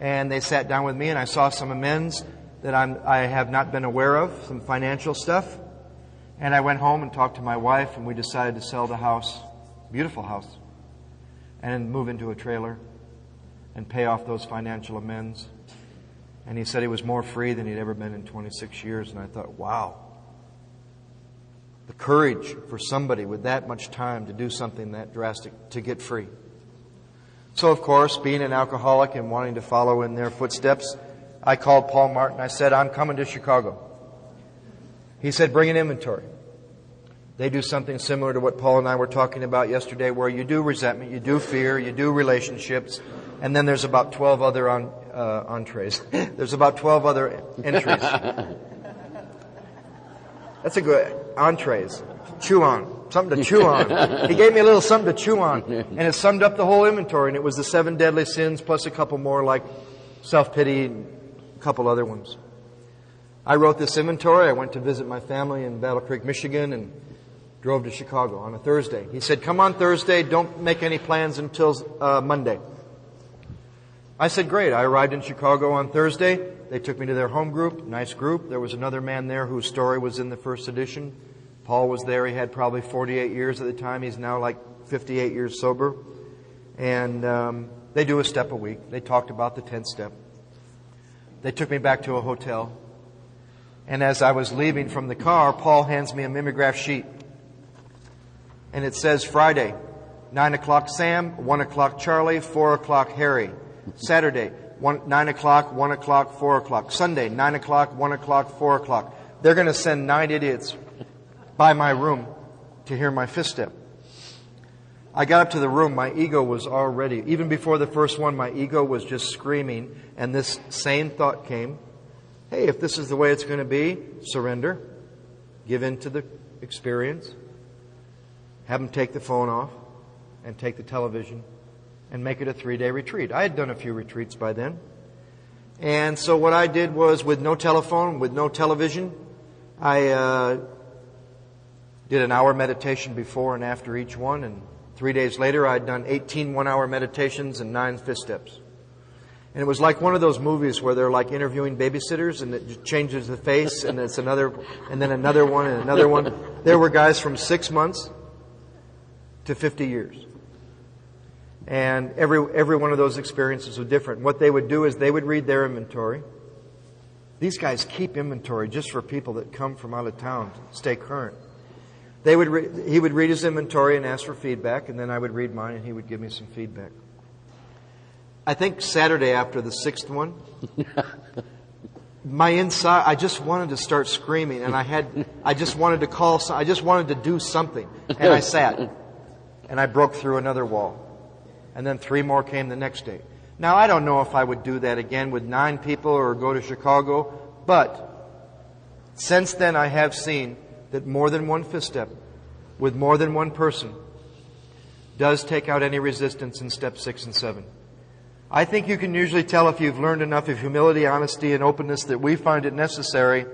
And they sat down with me, and I saw some amends that I have not been aware of, some financial stuff. And I went home and talked to my wife, and we decided to sell the house, beautiful house, and move into a trailer and pay off those financial amends. And he said he was more free than he'd ever been in 26 years. And I thought, wow. The courage for somebody with that much time to do something that drastic, to get free. So, of course, being an alcoholic and wanting to follow in their footsteps, I called Paul Martin. I said, I'm coming to Chicago. He said, bring an inventory. They do something similar to what Paul and I were talking about yesterday, where you do resentment, you do fear, you do relationships, and then there's about 12 other entrees. There's about 12 other entries. That's a good entrees. Chew on. Something to chew on. He gave me a little something to chew on. And it summed up the whole inventory. And it was the 7 deadly sins plus a couple more like self-pity and a couple other ones. I wrote this inventory. I went to visit my family in Battle Creek, Michigan, and drove to Chicago on a Thursday. He said, come on Thursday. Don't make any plans until Monday. I said, great. I arrived in Chicago on Thursday. They took me to their home group, nice group. There was another man there whose story was in the first edition. Paul was there. He had probably 48 years at the time. He's now like 58 years sober. And they do a step a week. They talked about the 10th step. They took me back to a hotel. And as I was leaving from the car, Paul hands me a mimeograph sheet. And it says Friday, 9 o'clock Sam, 1 o'clock Charlie, 4 o'clock Harry. Saturday, 9 o'clock, 1 o'clock, 4 o'clock. Sunday, 9 o'clock, 1 o'clock, 4 o'clock. They're going to send 9 idiots by my room to hear my fifth step. I got up to the room. My ego was already, even before the first one, my ego was just screaming. And this same thought came, hey, if this is the way it's going to be, surrender. Give in to the experience. Have them take the phone off and take the television and make it a 3-day retreat. I had done a few retreats by then. And so what I did was, with no telephone, with no television, I did an hour meditation before and after each one. And 3 days later, I'd done 18 one-hour meditations and 9 fifth steps. And it was like one of those movies where they're like interviewing babysitters, and it just changes the face, and it's another, and then another one, and another one. There were guys from 6 months to 50 years. And every one of those experiences was different. What they would do is they would read their inventory. These guys keep inventory just for people that come from out of town to stay current. He would read his inventory and ask for feedback, and then I would read mine and he would give me some feedback. I think Saturday after the 6th one, my inside, I just wanted to start screaming, and I just wanted to call, I just wanted to do something. And I sat, and I broke through another wall. And then 3 more came the next day. Now, I don't know if I would do that again with 9 people or go to Chicago, but since then I have seen that more than one fifth step with more than one person does take out any resistance in step 6 and 7. I think you can usually tell if you've learned enough of humility, honesty, and openness that we find it necessary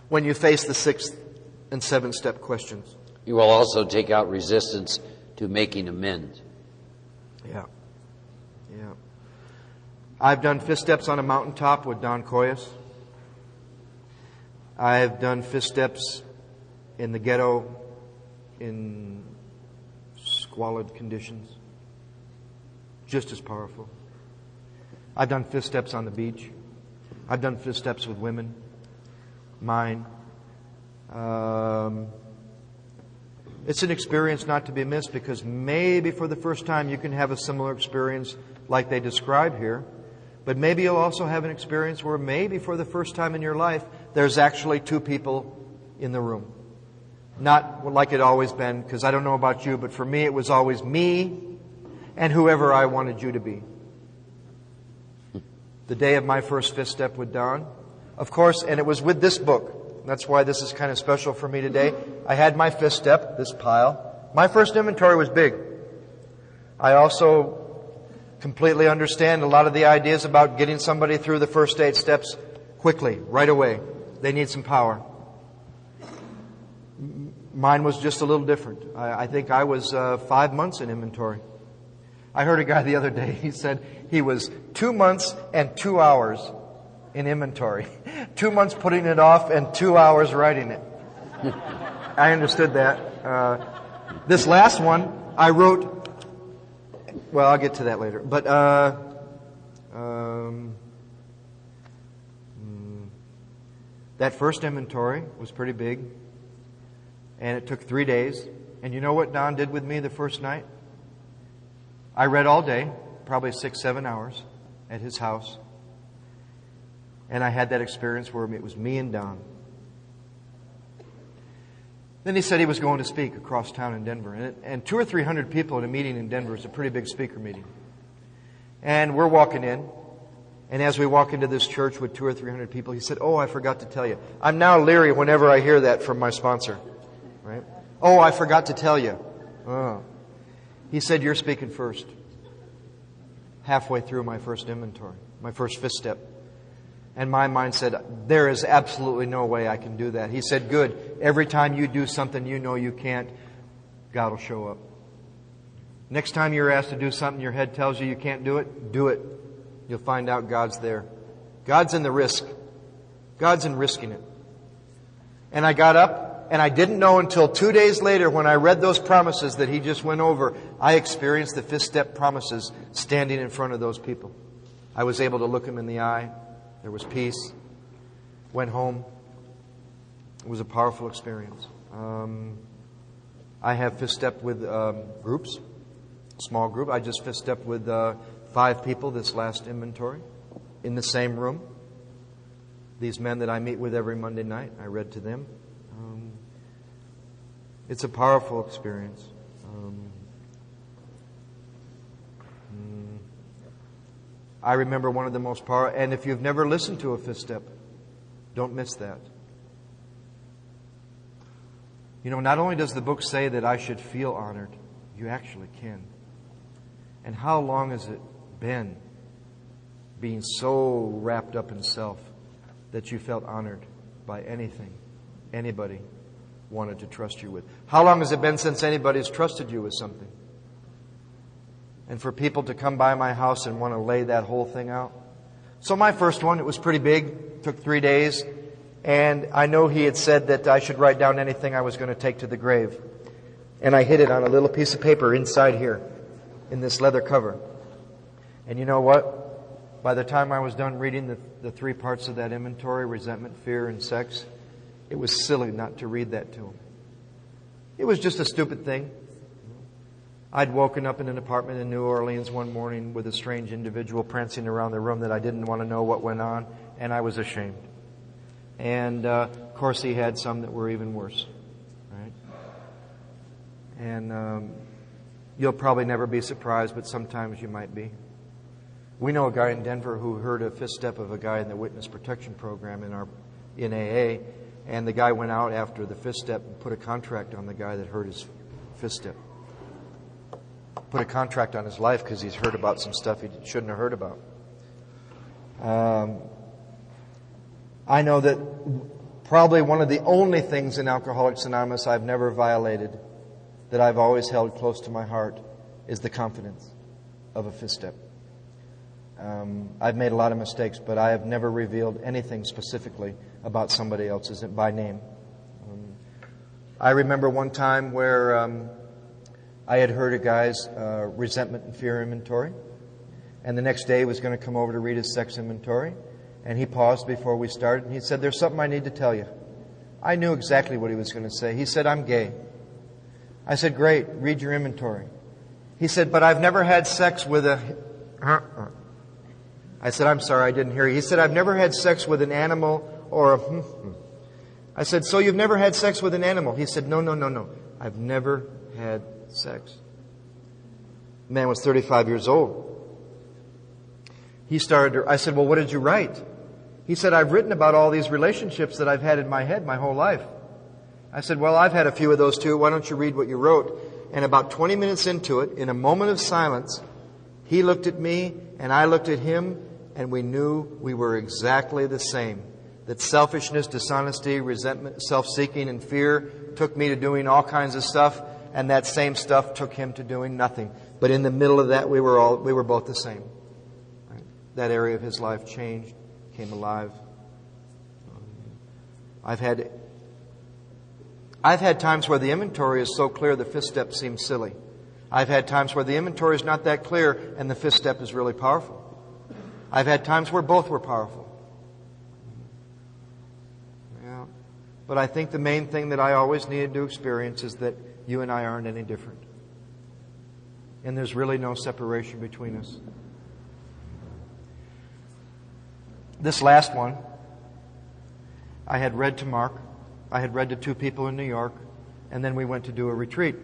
when you face the 6th and 7th step questions. You will also take out resistance to making amends. Yeah. I've done fifth steps on a mountaintop with Don Coyas. I've done fifth steps in the ghetto in squalid conditions. Just as powerful. I've done fifth steps on the beach. I've done fifth steps with women. Mine. It's an experience not to be missed, because maybe for the first time you can have a similar experience like they describe here. But maybe you'll also have an experience where maybe for the first time in your life there's actually 2 people in the room. Not like it always been, because I don't know about you, but for me it was always me and whoever I wanted you to be. The day of my first fifth step with Don, of course, and it was with this book. That's why this is kind of special for me today. I had my fifth step, this pile. My first inventory was big. I also completely understand a lot of the ideas about getting somebody through the first 8 steps quickly, right away. They need some power. Mine was just a little different. I think I was 5 months in inventory. I heard a guy the other day, he said he was 2 months and 2 hours in inventory. 2 months putting it off and 2 hours writing it. I understood that. This last one, I wrote, well, I'll get to that later. But that first inventory was pretty big. And it took 3 days. And you know what Don did with me the first night? I read all day, probably 6-7 hours at his house. And I had that experience where it was me and Don. Then he said he was going to speak across town in Denver. And 200 or 300 people in a meeting in Denver is a pretty big speaker meeting. And we're walking in. And as we walk into this church with 200 or 300 people, he said, "Oh, I forgot to tell you." I'm now leery whenever I hear that from my sponsor. Right? "Oh, I forgot to tell you." Oh. He said, "You're speaking first." Halfway through my first inventory, my first fifth step. And my mind said, there is absolutely no way I can do that. He said, "Good. Every time you do something you know you can't, God will show up. Next time you're asked to do something your head tells you can't do it, do it. You'll find out God's there." God's in the risk. God's in risking it. And I got up, and I didn't know until 2 days later when I read those promises that he just went over, I experienced the fifth step promises standing in front of those people. I was able to look them in the eye. There was peace. Went home. It was a powerful experience. I have fifth stepped with groups, small group. I just fifth stepped with 5 people this last inventory in the same room. These men that I meet with every Monday night, I read to them. It's a powerful experience. I remember one of the most powerful, and if you've never listened to a fifth step, don't miss that. You know, not only does the book say that I should feel honored, you actually can. And how long has it been being so wrapped up in self that you felt honored by anything anybody wanted to trust you with? How long has it been since anybody's trusted you with something? And for people to come by my house and want to lay that whole thing out. So my first one, it was pretty big, took 3 days. And I know he had said that I should write down anything I was going to take to the grave. And I hid it on a little piece of paper inside here, in this leather cover. And you know what? By the time I was done reading the 3 parts of that inventory, resentment, fear, and sex, it was silly not to read that to him. It was just a stupid thing. I'd woken up in an apartment in New Orleans one morning with a strange individual prancing around the room that I didn't want to know what went on, and I was ashamed. And, of course, he had some that were even worse. Right? And you'll probably never be surprised, but sometimes you might be. We know a guy in Denver who heard a fifth step of a guy in the witness protection program in AA, and the guy went out after the fifth step and put a contract on the guy that heard his fifth step. Put a contract on his life because he's heard about some stuff he shouldn't have heard about. I know that probably one of the only things in Alcoholics Anonymous I've never violated, that I've always held close to my heart, is the confidence of a fifth step. I've made a lot of mistakes, but I have never revealed anything specifically about somebody else's by name. I remember one time where I had heard a guy's resentment and fear inventory, and the next day he was going to come over to read his sex inventory, and he paused before we started, and he said, "There's something I need to tell you." I knew exactly what he was going to say. He said, "I'm gay." I said, "Great, read your inventory." He said, "But I've never had sex with a..." I said, "I'm sorry, I didn't hear you." He said, "I've never had sex with an animal or a..." I said, "So you've never had sex with an animal?" He said, No. I've never had sex." The man was 35 years old. I said, "Well, what did you write?" He said, "I've written about all these relationships that I've had in my head my whole life." I said, "Well, I've had a few of those too. Why don't you read what you wrote?" And about 20 minutes into it, in a moment of silence, he looked at me and I looked at him, and we knew we were exactly the same. That selfishness, dishonesty, resentment, self-seeking, and fear took me to doing all kinds of stuff and that same stuff took him to doing nothing. But in the middle of that, we were both the same. Right? That area of his life changed, came alive. I've had times where the inventory is so clear the fifth step seems silly. I've had times where the inventory is not that clear and the fifth step is really powerful. I've had times where both were powerful. Yeah. But I think the main thing that I always needed to experience is that you and I aren't any different. And there's really no separation between us. This last one, I had read to Mark. I had read to 2 people in New York. And then we went to do a retreat.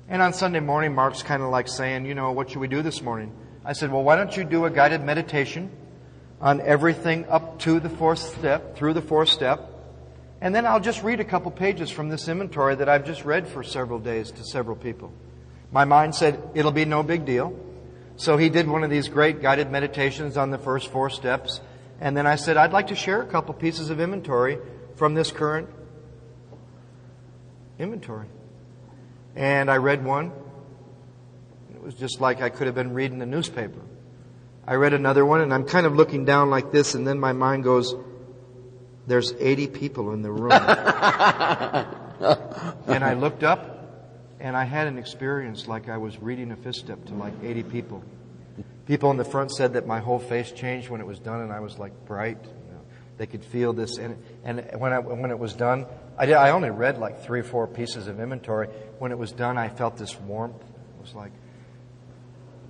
And on Sunday morning, Mark's kind of like saying, what should we do this morning? I said, well, why don't you do a guided meditation on everything up to the 4th step, through the 4th step. And then I'll just read a couple pages from this inventory that I've just read for several days to several people. My mind said, it'll be no big deal. So he did one of these great guided meditations on the first 4 steps. And then I said, I'd like to share a couple pieces of inventory from this current inventory. And I read one. It was just like I could have been reading a newspaper. I read another one, and I'm kind of looking down like this, and then my mind goes, there's 80 people in the room. And I looked up, and I had an experience like I was reading a fifth step to like 80 people. People in the front said that my whole face changed when it was done, and I was like bright. They could feel this. And when it was done, I only read like 3 or 4 pieces of inventory. When it was done, I felt this warmth. It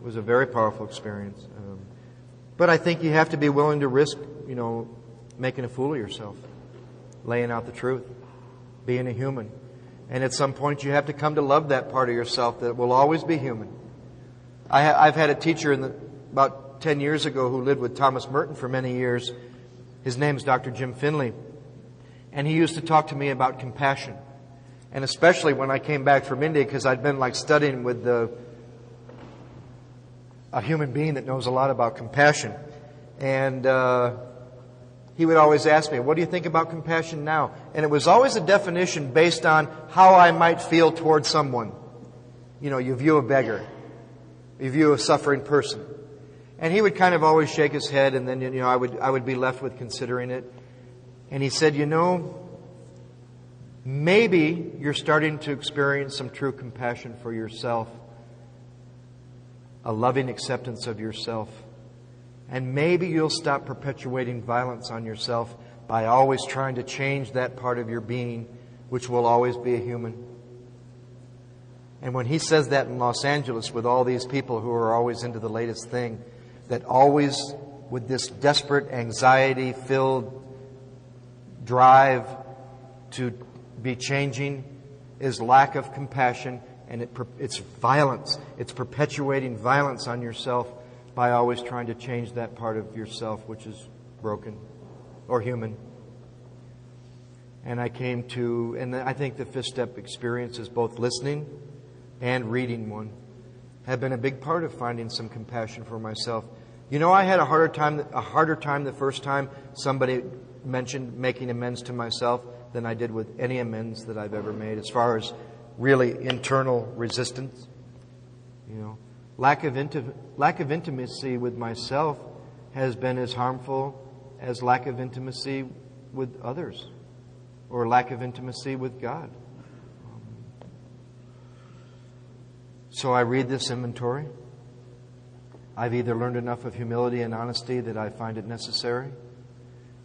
was a very powerful experience. But I think you have to be willing to risk, making a fool of yourself, laying out the truth, being a human. And at some point, you have to come to love that part of yourself that will always be human. I've had a teacher about 10 years ago who lived with Thomas Merton for many years. His name's Dr. Jim Finley. And he used to talk to me about compassion. And especially when I came back from India, because I'd been studying with a human being that knows a lot about compassion. And he would always ask me, what do you think about compassion now? And it was always a definition based on how I might feel towards someone. You view a beggar. You view a suffering person. And he would kind of always shake his head, and then I would be left with considering it. And he said, maybe you're starting to experience some true compassion for yourself, a loving acceptance of yourself. And maybe you'll stop perpetuating violence on yourself by always trying to change that part of your being, which will always be a human. And when he says that in Los Angeles with all these people who are always into the latest thing, that always with this desperate, anxiety-filled drive to be changing is lack of compassion, and it's violence. It's perpetuating violence on yourself by always trying to change that part of yourself which is broken or human. And I think the fifth step experience is both listening and reading one have been a big part of finding some compassion for myself. I had a harder time the first time somebody mentioned making amends to myself than I did with any amends that I've ever made, as far as really internal resistance. Lack of intimacy with myself has been as harmful as lack of intimacy with others, or lack of intimacy with God. So I read this inventory. I've either learned enough of humility and honesty that I find it necessary,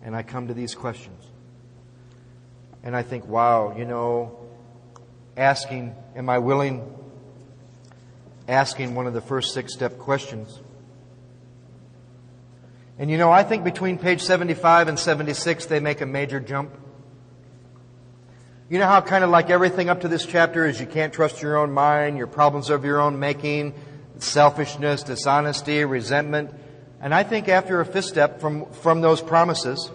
and I come to these questions. And I think, wow, asking one of the first 6-step questions. And I think between page 75 and 76, they make a major jump. You know how kind of like everything up to this chapter is you can't trust your own mind, your problems of your own making, selfishness, dishonesty, resentment. And I think after a fifth step from those promises,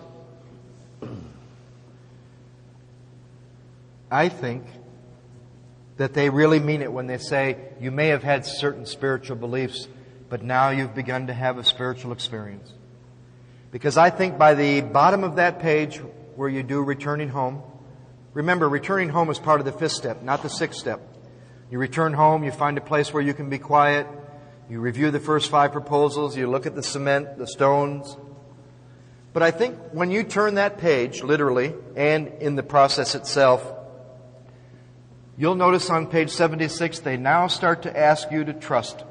I think that they really mean it when they say you may have had certain spiritual beliefs, but now you've begun to have a spiritual experience. Because I think by the bottom of that page where you do returning home, Remember, returning home is part of the 5th step, not the 6th step. You return home, you find a place where you can be quiet, you review the first 5 proposals, you look at the cement, the stones. But I think when you turn that page, literally, and in the process itself, you'll notice on page 76, they now start to ask you to trust.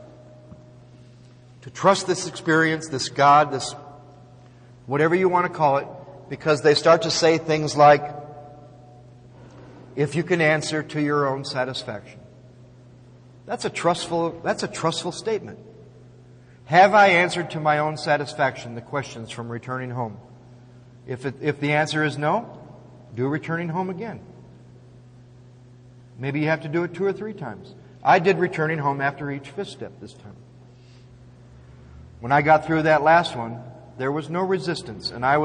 To trust this experience, this God, this whatever you want to call it, because they start to say things like, if you can answer to your own satisfaction. That's a trustful statement. Have I answered to my own satisfaction the questions from returning home? If the answer is no, do returning home again. Maybe you have to do it 2 or 3 times. I did returning home after each 5th step this time. When I got through that last one, there was no resistance, and I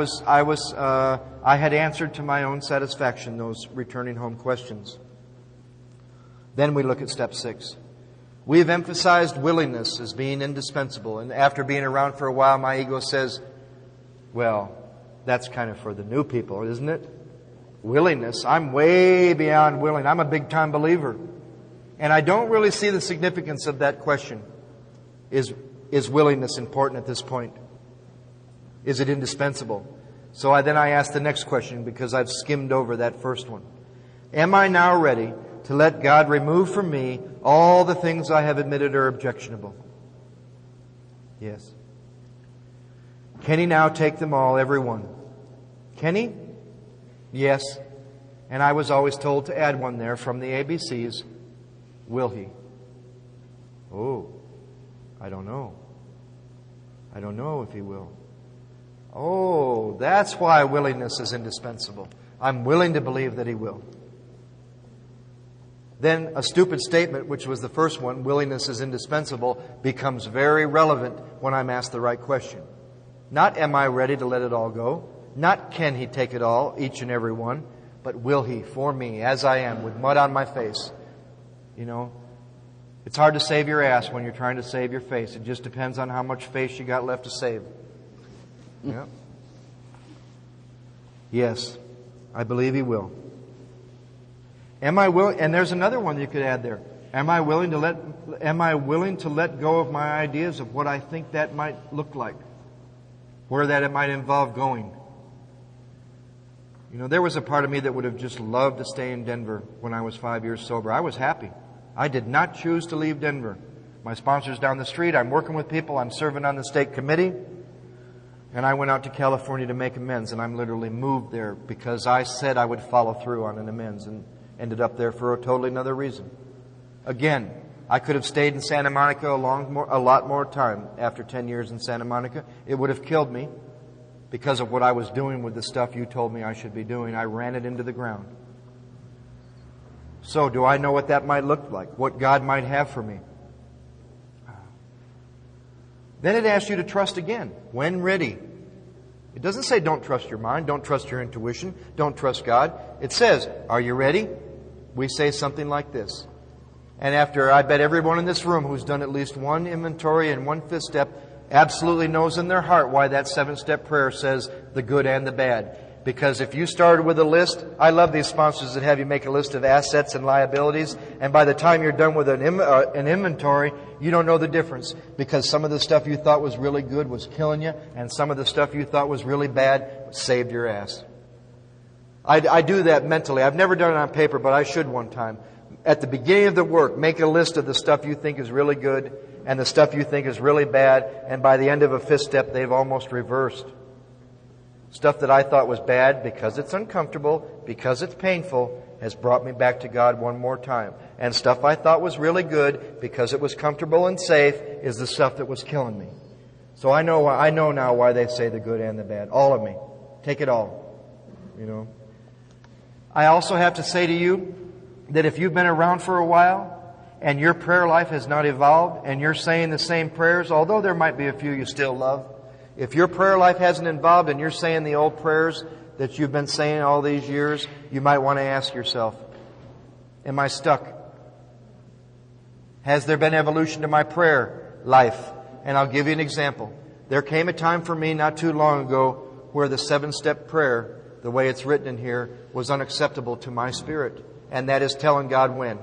had answered to my own satisfaction those returning home questions. Then we look at step 6. We have emphasized willingness as being indispensable, and after being around for a while, my ego says, well, that's kind of for the new people, isn't it? Willingness. I'm way beyond willing. I'm a big-time believer. And I don't really see the significance of that question. Is willingness important at this point? Is it indispensable? So I ask the next question because I've skimmed over that first one. Am I now ready to let God remove from me all the things I have admitted are objectionable? Yes. Can He now take them all, every one? Can He? Yes. And I was always told to add one there from the ABCs. Will He? Oh, I don't know. I don't know if He will. Oh, that's why willingness is indispensable. I'm willing to believe that He will. Then a stupid statement, which was the first one, willingness is indispensable, becomes very relevant when I'm asked the right question. Not am I ready to let it all go? Not can He take it all, each and every one, but will He for me as I am, with mud on my face? You know, it's hard to save your ass when you're trying to save your face. It just depends on how much face you got left to save. Yeah. Yes, I believe He will. Am I willing? And there's another one you could add there. Am I willing to let go of my ideas of what I think that might look like? Where that it might involve going? You know, there was a part of me that would have just loved to stay in Denver when I was 5 years sober. I was happy. I did not choose to leave Denver. My sponsor's down the street. I'm working with people. I'm serving on the state committee. And I went out to California to make amends. And I'm literally moved there because I said I would follow through on an amends and ended up there for a totally another reason. Again, I could have stayed in Santa Monica a lot more time after 10 years in Santa Monica. It would have killed me because of what I was doing with the stuff you told me I should be doing. I ran it into the ground. So, do I know what that might look like? What God might have for me? Then it asks you to trust again, when ready. It doesn't say don't trust your mind, don't trust your intuition, don't trust God. It says, are you ready? We say something like this. And after, I bet everyone in this room who's done at least one inventory and one 5th step absolutely knows in their heart why that 7-step prayer says the good and the bad. Because if you started with a list, I love these sponsors that have you make a list of assets and liabilities, and by the time you're done with an inventory, you don't know the difference. Because some of the stuff you thought was really good was killing you, and some of the stuff you thought was really bad saved your ass. I do that mentally. I've never done it on paper, but I should one time. At the beginning of the work, make a list of the stuff you think is really good and the stuff you think is really bad, and by the end of a 5th step, they've almost reversed. Stuff that I thought was bad because it's uncomfortable, because it's painful, has brought me back to God one more time. And stuff I thought was really good because it was comfortable and safe is the stuff that was killing me. So I know now why they say the good and the bad. All of me. Take it all. You know. I also have to say to you that if you've been around for a while and your prayer life has not evolved and you're saying the same prayers, although there might be a few you still love, if your prayer life hasn't evolved and you're saying the old prayers that you've been saying all these years, you might want to ask yourself, am I stuck? Has there been evolution to my prayer life? And I'll give you an example. There came a time for me not too long ago where the 7-step prayer the way it's written in here, was unacceptable to my spirit. And that is telling God when.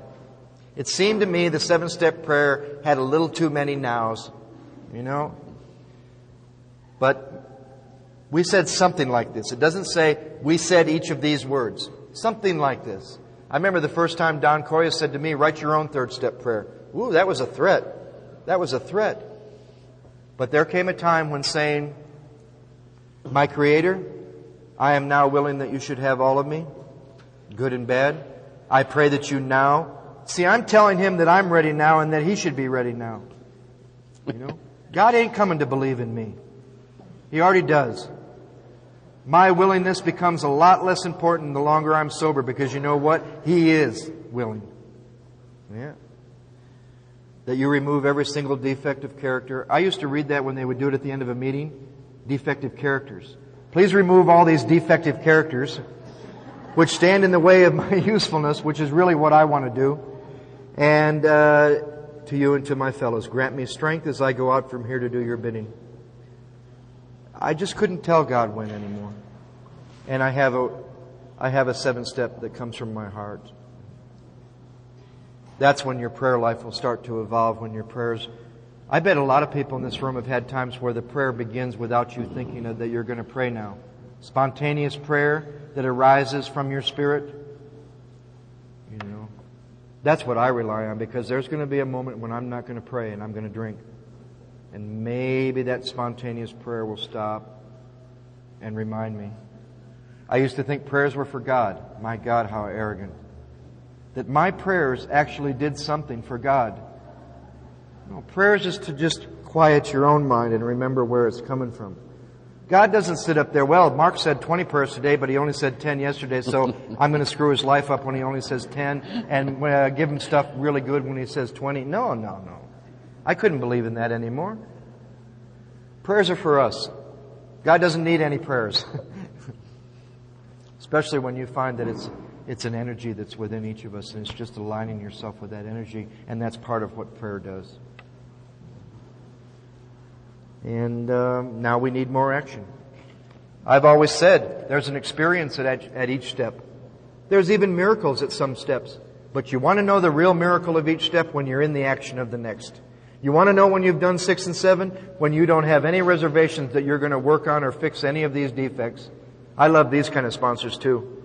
It seemed to me the 7-step prayer had a little too many nows, you know. But we said something like this. It doesn't say we said each of these words. Something like this. I remember the first time Don Coria said to me, write your own 3rd-step prayer. Ooh, that was a threat. That was a threat. But there came a time when saying, my Creator, I am now willing that you should have all of me, good and bad. I pray that you now... See, I'm telling Him that I'm ready now and that He should be ready now. You know? God ain't coming to believe in me. He already does. My willingness becomes a lot less important the longer I'm sober, because you know what? He is willing. Yeah. That you remove every single defective character. I used to read that when they would do it at the end of a meeting. Defective characters. Please remove all these defective characters which stand in the way of my usefulness, which is really what I want to do. And to you and to my fellows, grant me strength as I go out from here to do your bidding. I just couldn't tell God when anymore. And I have a 7-step that comes from my heart. That's when your prayer life will start to evolve, when your prayers... I bet a lot of people in this room have had times where the prayer begins without you thinking that you're going to pray now. Spontaneous prayer that arises from your spirit. You know, that's what I rely on, because there's going to be a moment when I'm not going to pray and I'm going to drink. And maybe that spontaneous prayer will stop and remind me. I used to think prayers were for God. My God, how arrogant. That my prayers actually did something for God. No, prayers is to just quiet your own mind and remember where it's coming from. God doesn't sit up there, well, Mark said 20 prayers today, but he only said 10 yesterday, so I'm going to screw his life up when he only says 10 and give him stuff really good when he says 20. No. I couldn't believe in that anymore. Prayers are for us. God doesn't need any prayers. Especially when you find that it's an energy that's within each of us, and it's just aligning yourself with that energy, and that's part of what prayer does. And now we need more action. I've always said there's an experience at each step. There's even miracles at some steps. But you want to know the real miracle of each step when you're in the action of the next. You want to know when you've done 6 and 7? When you don't have any reservations that you're going to work on or fix any of these defects. I love these kind of sponsors too.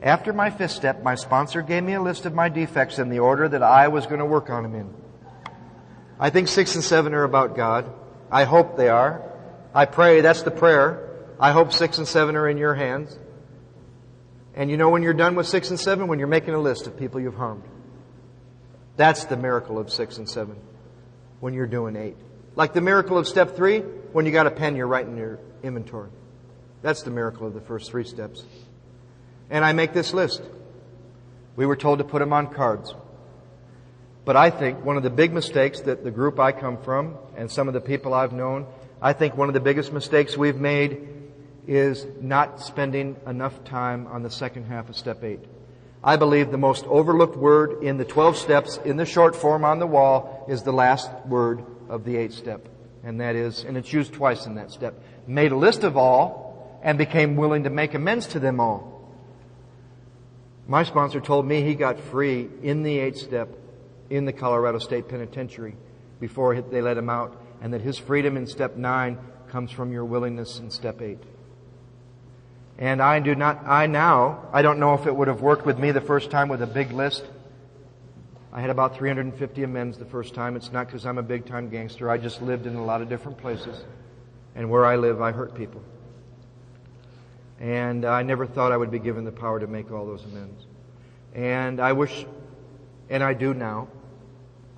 After my 5th step, my sponsor gave me a list of my defects in the order that I was going to work on them in. I think 6 and 7 are about God. I hope they are. I pray, that's the prayer. I hope 6 and 7 are in your hands. And you know when you're done with 6 and 7? When you're making a list of people you've harmed. That's the miracle of 6 and 7. When you're doing 8. Like the miracle of step 3, when you got a pen, you're writing your inventory. That's the miracle of the first 3 steps. And I make this list. We were told to put them on cards. But I think one of the big mistakes that the group I come from and some of the people I've known, I think one of the biggest mistakes we've made is not spending enough time on the second half of step 8. I believe the most overlooked word in the 12 steps in the short form on the wall is the last word of the 8th step. And that is, and it's used twice in that step, made a list of all and became willing to make amends to them all. My sponsor told me he got free in the 8th step in the Colorado State Penitentiary before they let him out, and that his freedom in step 9 comes from your willingness in step 8. And I don't know if it would have worked with me the first time with a big list. I had about 350 amends the first time. It's not because I'm a big-time gangster. I just lived in a lot of different places. And where I live, I hurt people. And I never thought I would be given the power to make all those amends. And I wish, and I do now,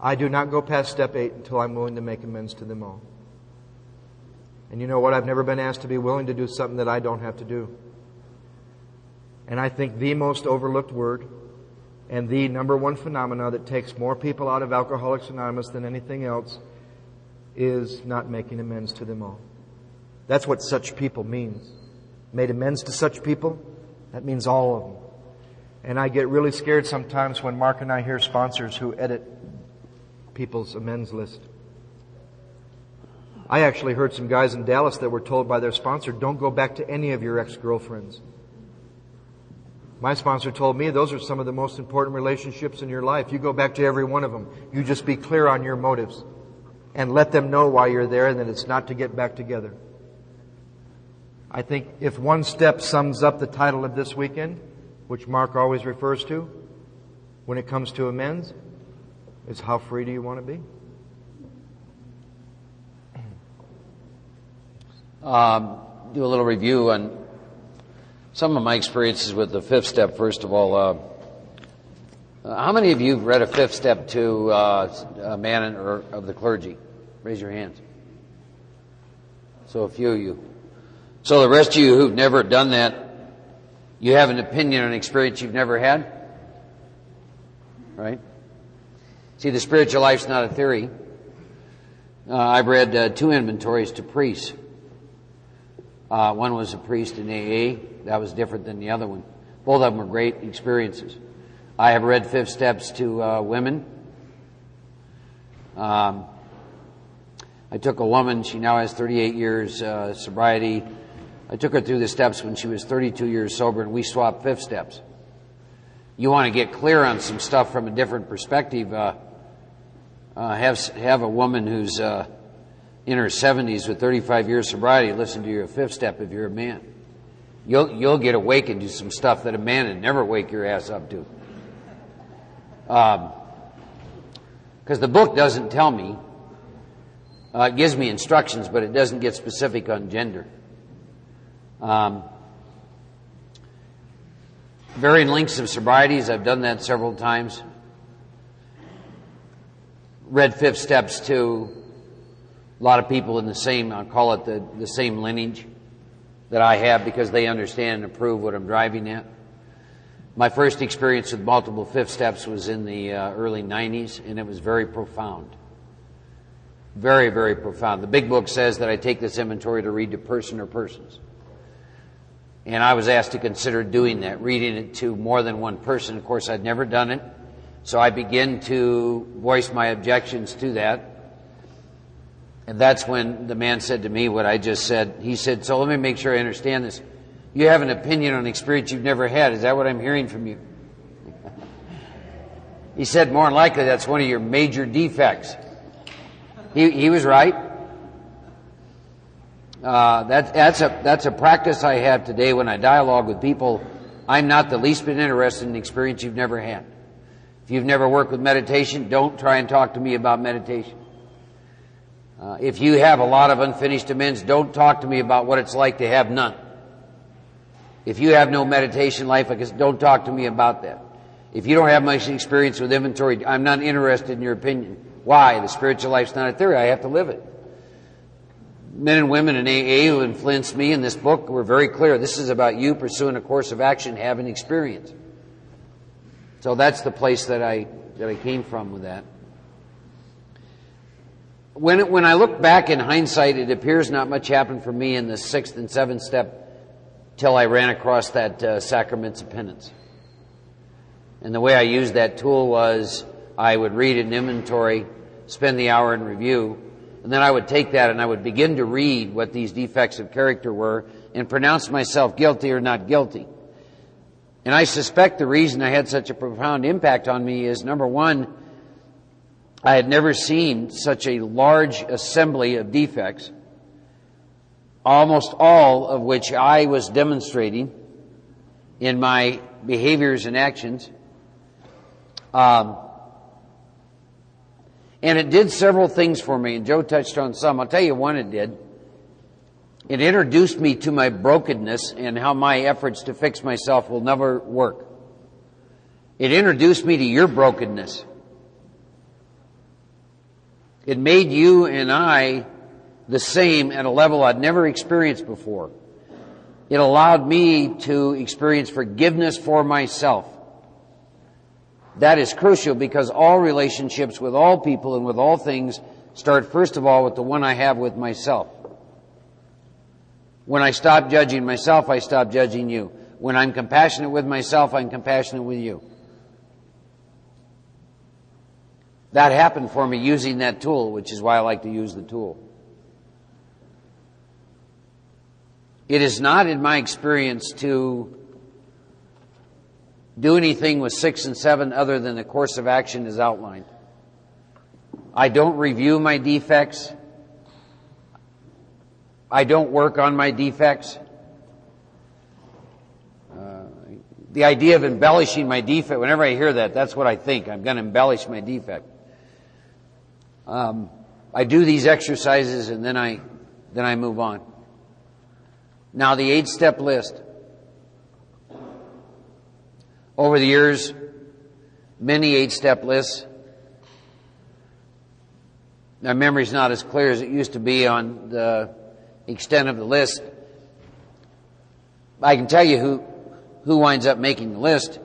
I do not go past step 8 until I'm willing to make amends to them all. And you know what? I've never been asked to be willing to do something that I don't have to do. And I think the most overlooked word and the number one phenomena that takes more people out of Alcoholics Anonymous than anything else is not making amends to them all. That's what such people means. Made amends to such people, that means all of them. And I get really scared sometimes when Mark and I hear sponsors who edit people's amends list. I actually heard some guys in Dallas that were told by their sponsor, don't go back to any of your ex-girlfriends. My sponsor told me those are some of the most important relationships in your life. You go back to every one of them. You just be clear on your motives and let them know why you're there and that it's not to get back together. I think if one step sums up the title of this weekend, which Mark always refers to when it comes to amends, it's how free do you want to be? Do a little review on some of my experiences with the fifth step. First of all, how many of you have read a fifth step to a man or of the clergy? Raise your hands. So a few of you. So the rest of you who've never done that, you have an opinion on an experience you've never had? Right? See, the spiritual life's not a theory. I've read 2 inventories to priests. One was a priest in AA. That was different than the other one. Both of them were great experiences. I have read fifth steps to women. I took a woman, she now has 38 years sobriety. I took her through the steps when she was 32 years sober, and we swapped fifth steps. You want to get clear on some stuff from a different perspective, have a woman who's in her 70s with 35 years sobriety listen to your fifth step if you're a man. You'll get awakened to some stuff that a man would never wake your ass up to. Because the book doesn't tell me. It gives me instructions, but it doesn't get specific on gender. Varying lengths of sobrieties, I've done that several times. Read fifth steps to a lot of people in the same, I'll call it the same lineage that I have, because they understand and approve what I'm driving at. My first experience with multiple fifth steps was in the early 90s, and it was very profound. Very, very profound. The big book says that I take this inventory to read to person or persons. And I was asked to consider doing that, reading it to more than one person. Of course, I'd never done it. So I begin to voice my objections to that. And that's when the man said to me what I just said. He said, so let me make sure I understand this. You have an opinion on an experience you've never had. Is that what I'm hearing from you? He said, more than likely, that's one of your major defects. He was right. That's a practice I have today when I dialogue with people. I'm not the least bit interested in an experience you've never had. If you've never worked with meditation, don't try and talk to me about meditation. If you have a lot of unfinished amends, don't talk to me about what it's like to have none. If you have no meditation life, don't talk to me about that. If you don't have much experience with inventory, I'm not interested in your opinion. Why? The spiritual life's not a theory. I have to live it. Men and women in AA who influenced me in this book were very clear. This is about you pursuing a course of action, having experience. So that's the place that I came from with that. When I look back in hindsight, it appears not much happened for me in the 6th and 7th step till I ran across that sacraments of penance. And the way I used that tool was I would read an inventory, spend the hour in review, and then I would take that and I would begin to read what these defects of character were and pronounce myself guilty or not guilty. And I suspect the reason I had such a profound impact on me is, number one, I had never seen such a large assembly of defects, almost all of which I was demonstrating in my behaviors and actions. And it did several things for me, and Joe touched on some. I'll tell you one it did. It introduced me to my brokenness and how my efforts to fix myself will never work. It introduced me to your brokenness. It made you and I the same at a level I'd never experienced before. It allowed me to experience forgiveness for myself. That is crucial because all relationships with all people and with all things start first of all with the one I have with myself. When I stop judging myself, I stop judging you. When I'm compassionate with myself, I'm compassionate with you. That happened for me using that tool, which is why I like to use the tool. It is not, in my experience, to, I don't know, to be a do anything with 6 and 7 other than the course of action is outlined. I don't review my defects. I don't work on my defects. The idea of embellishing my defect, whenever I hear that, that's what I think. I'm going to embellish my defect. I do these exercises and then I move on. Now, the 8-step list. Over the years, many 8-step lists. My memory's not as clear as it used to be on the extent of the list. I can tell you who winds up making the list.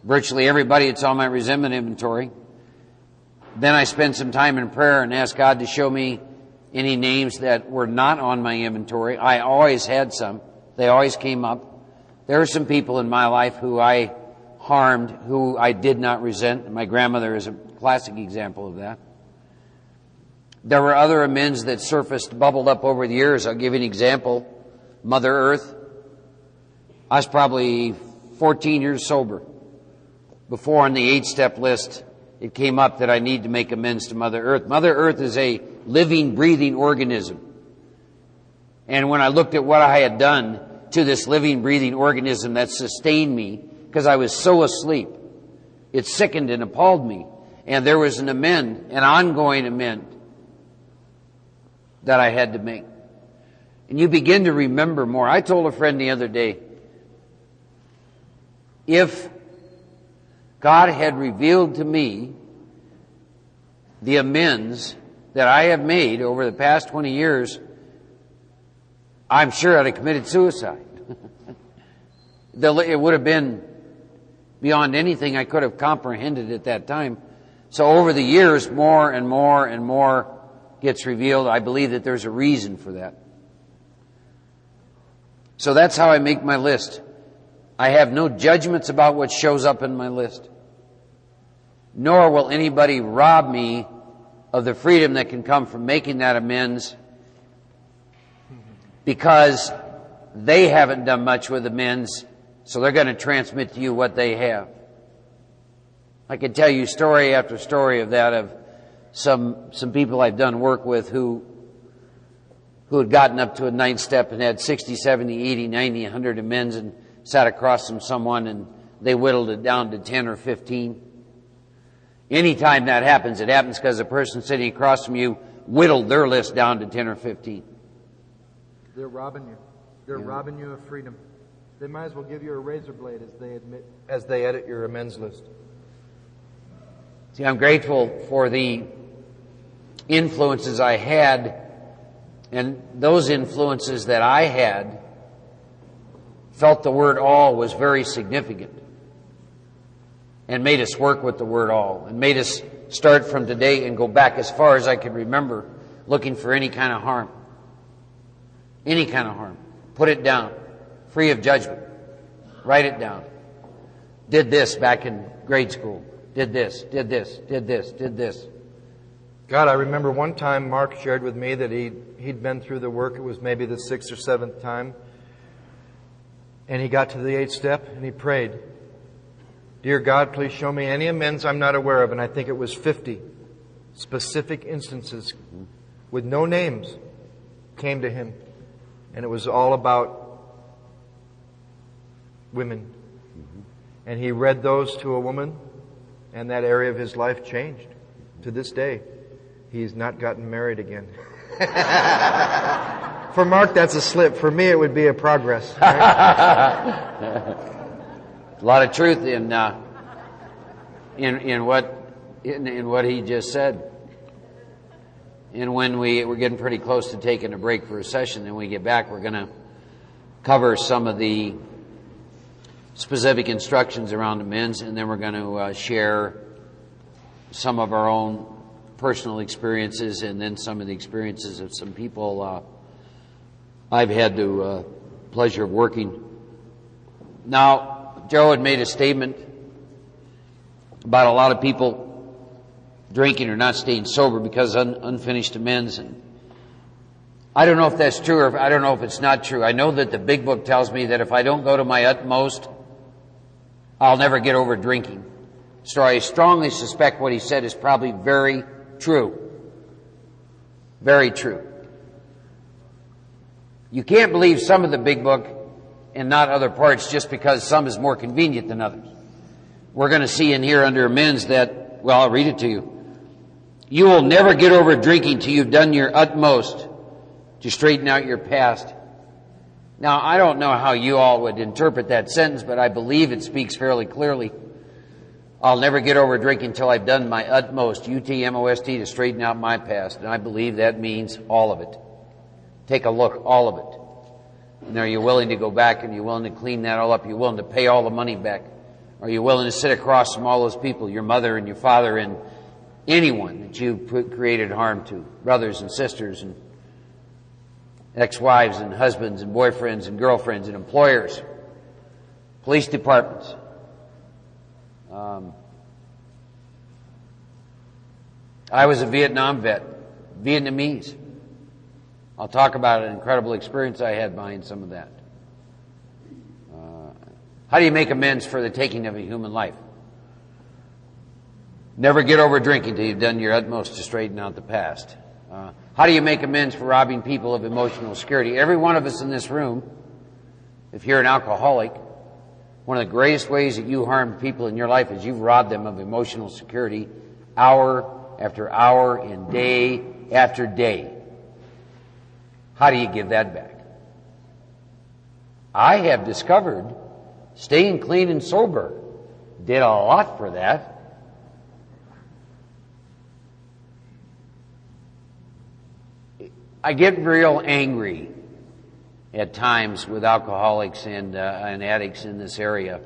Virtually everybody that's on my resentment inventory. Then I spend some time in prayer and ask God to show me any names that were not on my inventory. I always had some. They always came up. There are some people in my life who I harmed, who I did not resent. My grandmother is a classic example of that. There were other amends that surfaced, bubbled up over the years. I'll give you an example. Mother Earth. I was probably 14 years sober before on the 8-step list it came up that I need to make amends to Mother Earth. Mother Earth is a living, breathing organism. And when I looked at what I had done to this living, breathing organism that sustained me, because I was so asleep, it sickened and appalled me. And there was an amend, an ongoing amend, that I had to make. And you begin to remember more. I told a friend the other day, if God had revealed to me the amends that I have made over the past 20 years, I'm sure I'd have committed suicide. It would have been beyond anything I could have comprehended at that time. So over the years, more and more and more gets revealed. I believe that there's a reason for that. So that's how I make my list. I have no judgments about what shows up in my list. Nor will anybody rob me of the freedom that can come from making that amends because they haven't done much with amends, so they're going to transmit to you what they have. I could tell you story after story of that, of some people I've done work with who had gotten up to a 9th step and had 60, 70, 80, 90, 100 amends and sat across from someone and they whittled it down to 10 or 15. Anytime that happens, it happens because the person sitting across from you whittled their list down to 10 or 15. They're robbing you. They're robbing you of freedom. They might as well give you a razor blade as they edit your amends list. See, I'm grateful for the influences I had, and those influences that I had felt the word all was very significant and made us work with the word all and made us start from today and go back as far as I could remember looking for any kind of harm. Any kind of harm. Put it down. Free of judgment. Write it down. Did this back in grade school. Did this, did this, did this, did this. God, I remember one time Mark shared with me that he'd been through the work. It was maybe the 6th or 7th time. And he got to the 8th step and he prayed, "Dear God, please show me any amends I'm not aware of." And I think it was 50 specific instances with no names came to him. And it was all about women. And he read those to a woman, and that area of his life changed. To this day, he's not gotten married again. For Mark, that's a slip. For me, it would be a progress. Right? A lot of truth in what he just said. And when we're getting pretty close to taking a break for a session, then we get back, we're going to cover some of the specific instructions around amends, and then we're going to share some of our own personal experiences and then some of the experiences of some people I've had the pleasure of working. Now, Joe had made a statement about a lot of people drinking or not staying sober because unfinished amends. And I don't know if that's true or I don't know if it's not true. I know that the big book tells me that if I don't go to my utmost I'll never get over drinking. So I strongly suspect what he said is probably very true. Very true. You can't believe some of the big book and not other parts just because some is more convenient than others. We're going to see in here under amends that, well, I'll read it to you. You will never get over drinking till you've done your utmost to straighten out your past. Now, I don't know how you all would interpret that sentence, but I believe it speaks fairly clearly. I'll never get over drinking till I've done my utmost, U-T-M-O-S-T, to straighten out my past. And I believe that means all of it. Take a look, all of it. And are you willing to go back? And are you willing to clean that all up? Are you willing to pay all the money back? Are you willing to sit across from all those people, your mother and your father and anyone that you created harm to, brothers and sisters and ex-wives and husbands and boyfriends and girlfriends and employers, police departments? I was a Vietnam vet, Vietnamese. I'll talk about an incredible experience I had behind some of that. How do you make amends for the taking of a human life? Never get over drinking till you've done your utmost to straighten out the past. How do you make amends for robbing people of emotional security? Every one of us in this room, if you're an alcoholic, one of the greatest ways that you harm people in your life is you've robbed them of emotional security hour after hour and day after day. How do you give that back? I have discovered staying clean and sober did a lot for that. I get real angry at times with alcoholics and addicts in this area.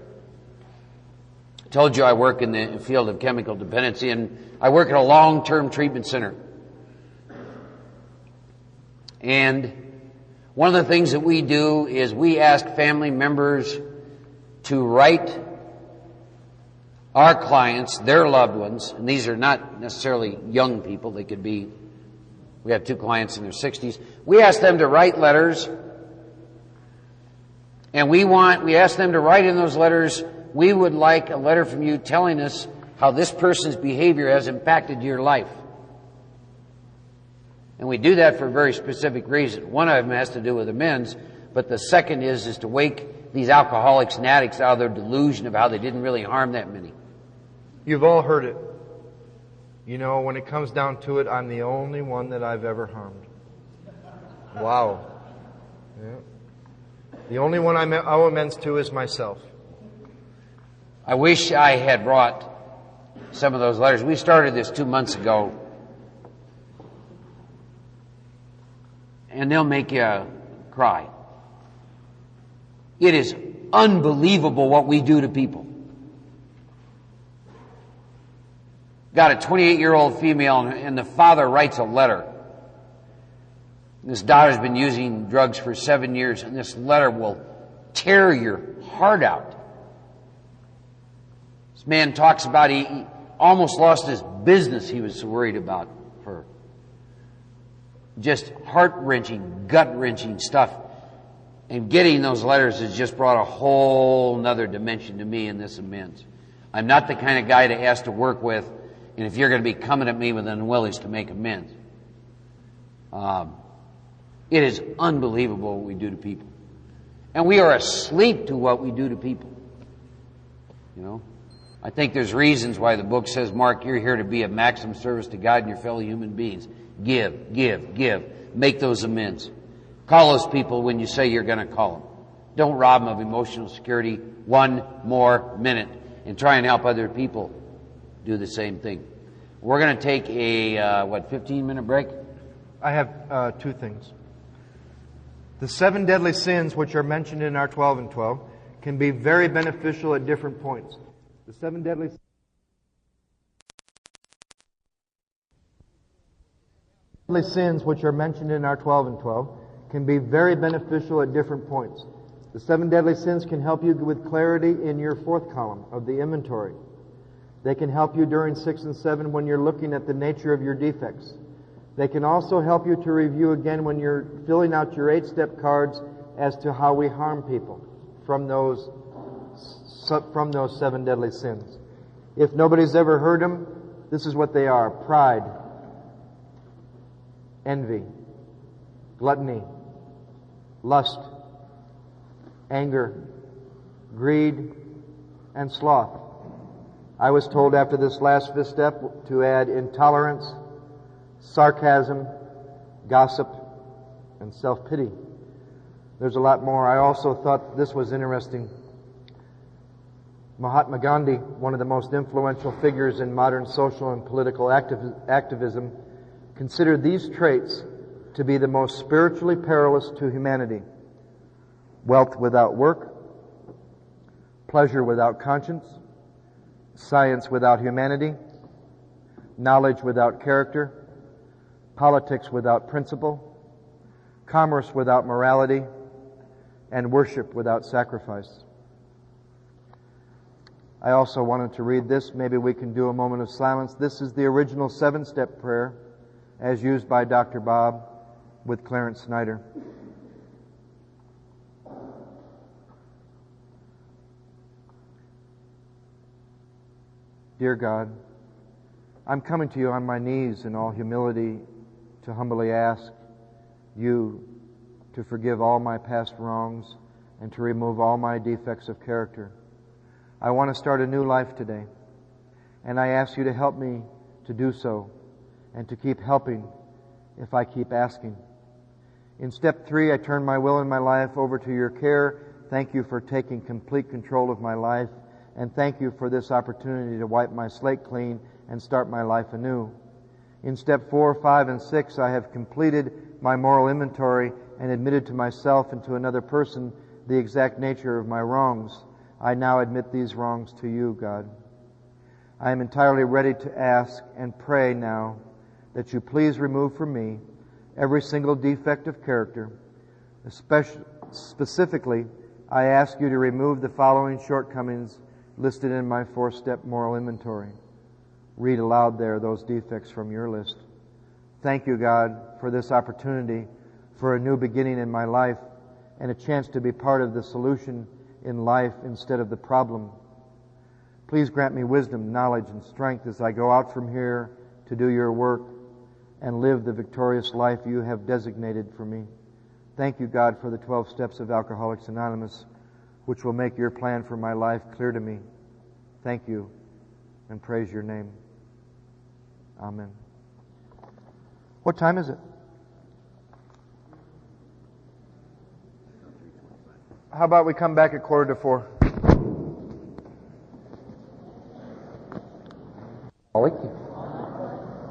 I told you I work in the field of chemical dependency, and I work at a long-term treatment center. And one of the things that we do is we ask family members to write our clients, their loved ones, and these are not necessarily young people, they could be, we have 2 clients in their 60s. We ask them to write letters, and we ask them to write in those letters, we would like a letter from you telling us how this person's behavior has impacted your life. And we do that for a very specific reason. One of them has to do with amends, but the second is to wake these alcoholics and addicts out of their delusion of how they didn't really harm that many. You've all heard it. You know, when it comes down to it, I'm the only one that I've ever harmed. Wow. Yeah. The only one I owe amends to is myself. I wish I had brought some of those letters. We started this 2 months ago. And they'll make you cry. It is unbelievable what we do to people. Got a 28-year-old female, and the father writes a letter. This daughter's been using drugs for 7 years, and this letter will tear your heart out. This man talks about he almost lost his business he was so worried about her. Just heart-wrenching, gut-wrenching stuff. And getting those letters has just brought a whole nother dimension to me in this amends. I'm not the kind of guy to ask to work with, and if you're going to be coming at me with an willingness to make amends. It is unbelievable what we do to people. And we are asleep to what we do to people. You know? I think there's reasons why the book says, Mark, you're here to be of maximum service to God and your fellow human beings. Give, give, give. Make those amends. Call those people when you say you're going to call them. Don't rob them of emotional security 1 more minute, and try and help other people do the same thing. We're going to take a, 15-minute break? I have 2 things. The 7 deadly sins, which are mentioned in our 12 and 12, can be very beneficial at different points. The 7 deadly sins, which are mentioned in our 12 and 12, can be very beneficial at different points. The 7 deadly sins can help you with clarity in your 4th column of the inventory. They can help you during 6 and 7 when you're looking at the nature of your defects. They can also help you to review again when you're filling out your 8-step cards as to how we harm people from those from those 7 deadly sins. If nobody's ever heard them, this is what they are: pride, envy, gluttony, lust, anger, greed, and sloth. I was told after this last 5th step to add intolerance, sarcasm, gossip, and self-pity. There's a lot more. I also thought this was interesting. Mahatma Gandhi, one of the most influential figures in modern social and political activism, considered these traits to be the most spiritually perilous to humanity: wealth without work, pleasure without conscience, science without humanity, knowledge without character, politics without principle, commerce without morality, and worship without sacrifice. I also wanted to read this. Maybe we can do a moment of silence. This is the original 7-step prayer as used by Dr. Bob with Clarence Snyder. Dear God, I'm coming to you on my knees in all humility to humbly ask you to forgive all my past wrongs and to remove all my defects of character. I want to start a new life today, and I ask you to help me to do so and to keep helping if I keep asking. In step 3, I turn my will and my life over to your care. Thank you for taking complete control of my life, and thank you for this opportunity to wipe my slate clean and start my life anew. In step 4, 5, and 6, I have completed my moral inventory and admitted to myself and to another person the exact nature of my wrongs. I now admit these wrongs to you, God. I am entirely ready to ask and pray now that you please remove from me every single defect of character. Specifically, I ask you to remove the following shortcomings listed in my 4-step moral inventory. Read aloud there those defects from your list. Thank you, God, for this opportunity for a new beginning in my life and a chance to be part of the solution in life instead of the problem. Please grant me wisdom, knowledge, and strength as I go out from here to do your work and live the victorious life you have designated for me. Thank you, God, for the 12 steps of Alcoholics Anonymous, which will make your plan for my life clear to me. Thank you, and praise your name. Amen. What time is it? How about we come back at 3:45?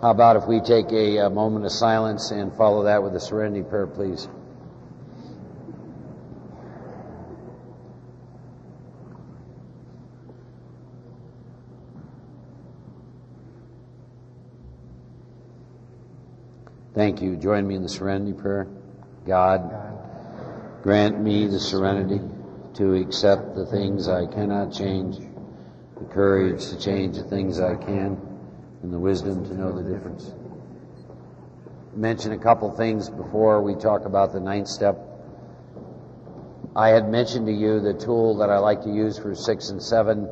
How about if we take a moment of silence and follow that with a serenity prayer, please? Thank you. Join me in the serenity prayer. God, grant me the serenity to accept the things I cannot change, the courage to change the things I can, and the wisdom to know the difference. Mention a couple things before we talk about the 9th step. I had mentioned to you the tool that I like to use for 6 and 7.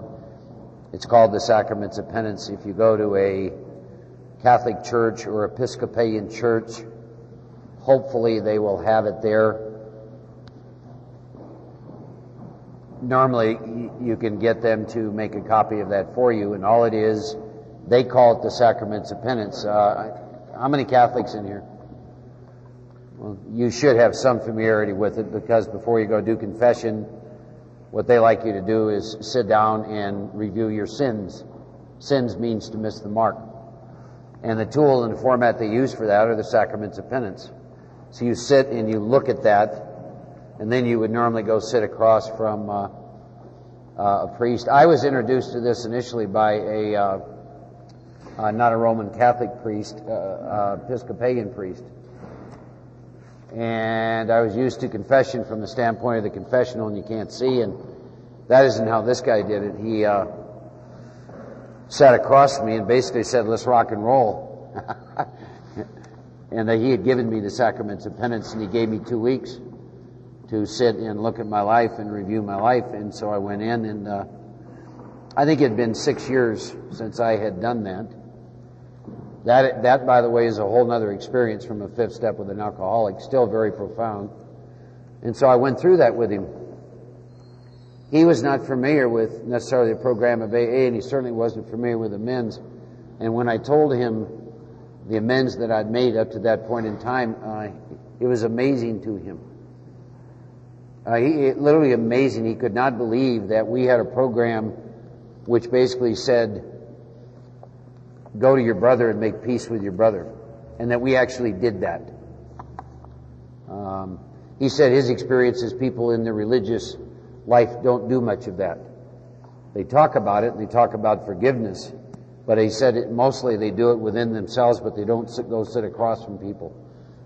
It's called the Sacraments of Penance. If you go to a Catholic church or Episcopalian church, hopefully they will have it there. Normally, you can get them to make a copy of that for you, and all it is, they call it the Sacraments of Penance. How many Catholics in here? Well, you should have some familiarity with it, because before you go do confession, what they like you to do is sit down and review your sins. Sins means to miss the mark. And the tool and the format they use for that are the Sacraments of Penance. So you sit and you look at that, and then you would normally go sit across from a priest. I was introduced to this initially by not a Roman Catholic priest, Episcopalian priest. And I was used to confession from the standpoint of the confessional, and you can't see, and that isn't how this guy did it. He sat across from me and basically said, "Let's rock and roll." And he had given me the Sacraments of Penance, and he gave me 2 weeks to sit and look at my life and review my life. And so I went in, and I think it had been 6 years since I had done that. That, by the way, is a whole nother experience from a fifth step with an alcoholic, still very profound. And so I went through that with him. He was not familiar with necessarily the program of AA, and he certainly wasn't familiar with amends. And when I told him the amends that I'd made up to that point in time, it was amazing to him. Literally amazing. He could not believe that we had a program which basically said, go to your brother and make peace with your brother, and that we actually did that. He said his experience is people in the religious life don't do much of that. They talk about it, and they talk about forgiveness, but he said mostly they do it within themselves, but they don't go sit across from people.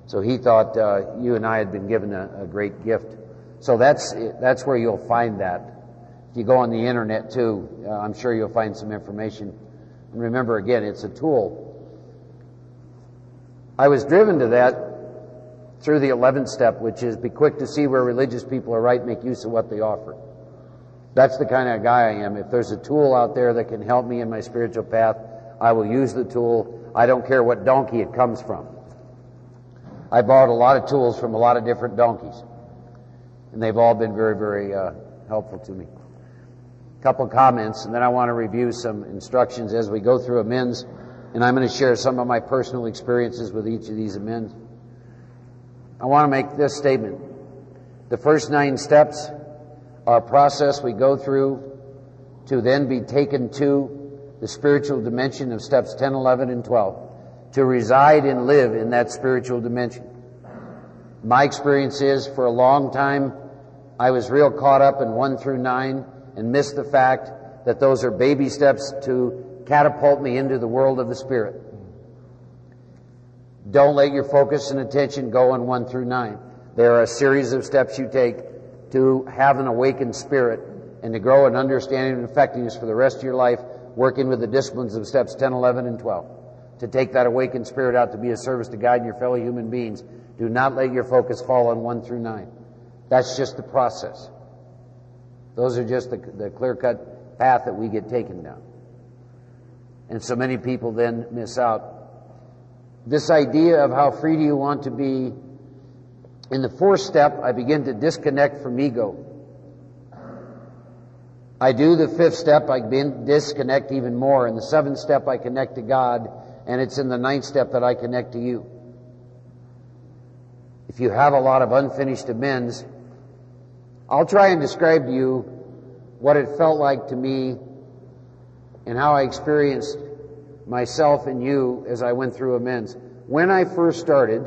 So he thought you and I had been given a great gift. So that's where you'll find that. If you go on the internet too, I'm sure you'll find some information. And remember, again, it's a tool. I was driven to that through the 11th step, which is be quick to see where religious people are right, make use of what they offer. That's the kind of guy I am. If there's a tool out there that can help me in my spiritual path, I will use the tool. I don't care what donkey it comes from. I borrowed a lot of tools from a lot of different donkeys, and they've all been very, very helpful to me. A couple of comments, and then I want to review some instructions as we go through amends, and I'm going to share some of my personal experiences with each of these amends. I want to make this statement. The first 9 steps are a process we go through to then be taken to the spiritual dimension of steps 10, 11, and 12, to reside and live in that spiritual dimension. My experience is, for a long time, I was real caught up in 1 through 9 and missed the fact that those are baby steps to catapult me into the world of the Spirit. Don't let your focus and attention go on 1 through 9. There are a series of steps you take to have an awakened spirit and to grow an understanding and effectiveness for the rest of your life, working with the disciplines of steps 10, 11, and 12. To take that awakened spirit out to be a service to God and your fellow human beings. Do not let your focus fall on 1 through 9. That's just the process. Those are just the clear-cut path that we get taken down. And so many people then miss out. This idea of how free do you want to be, in the 4th step, I begin to disconnect from ego. I do the 5th step, I begin to disconnect even more. In the 7th step, I connect to God, and it's in the 9th step that I connect to you. If you have a lot of unfinished amends, I'll try and describe to you what it felt like to me and how I experienced myself and you as I went through amends. When I first started,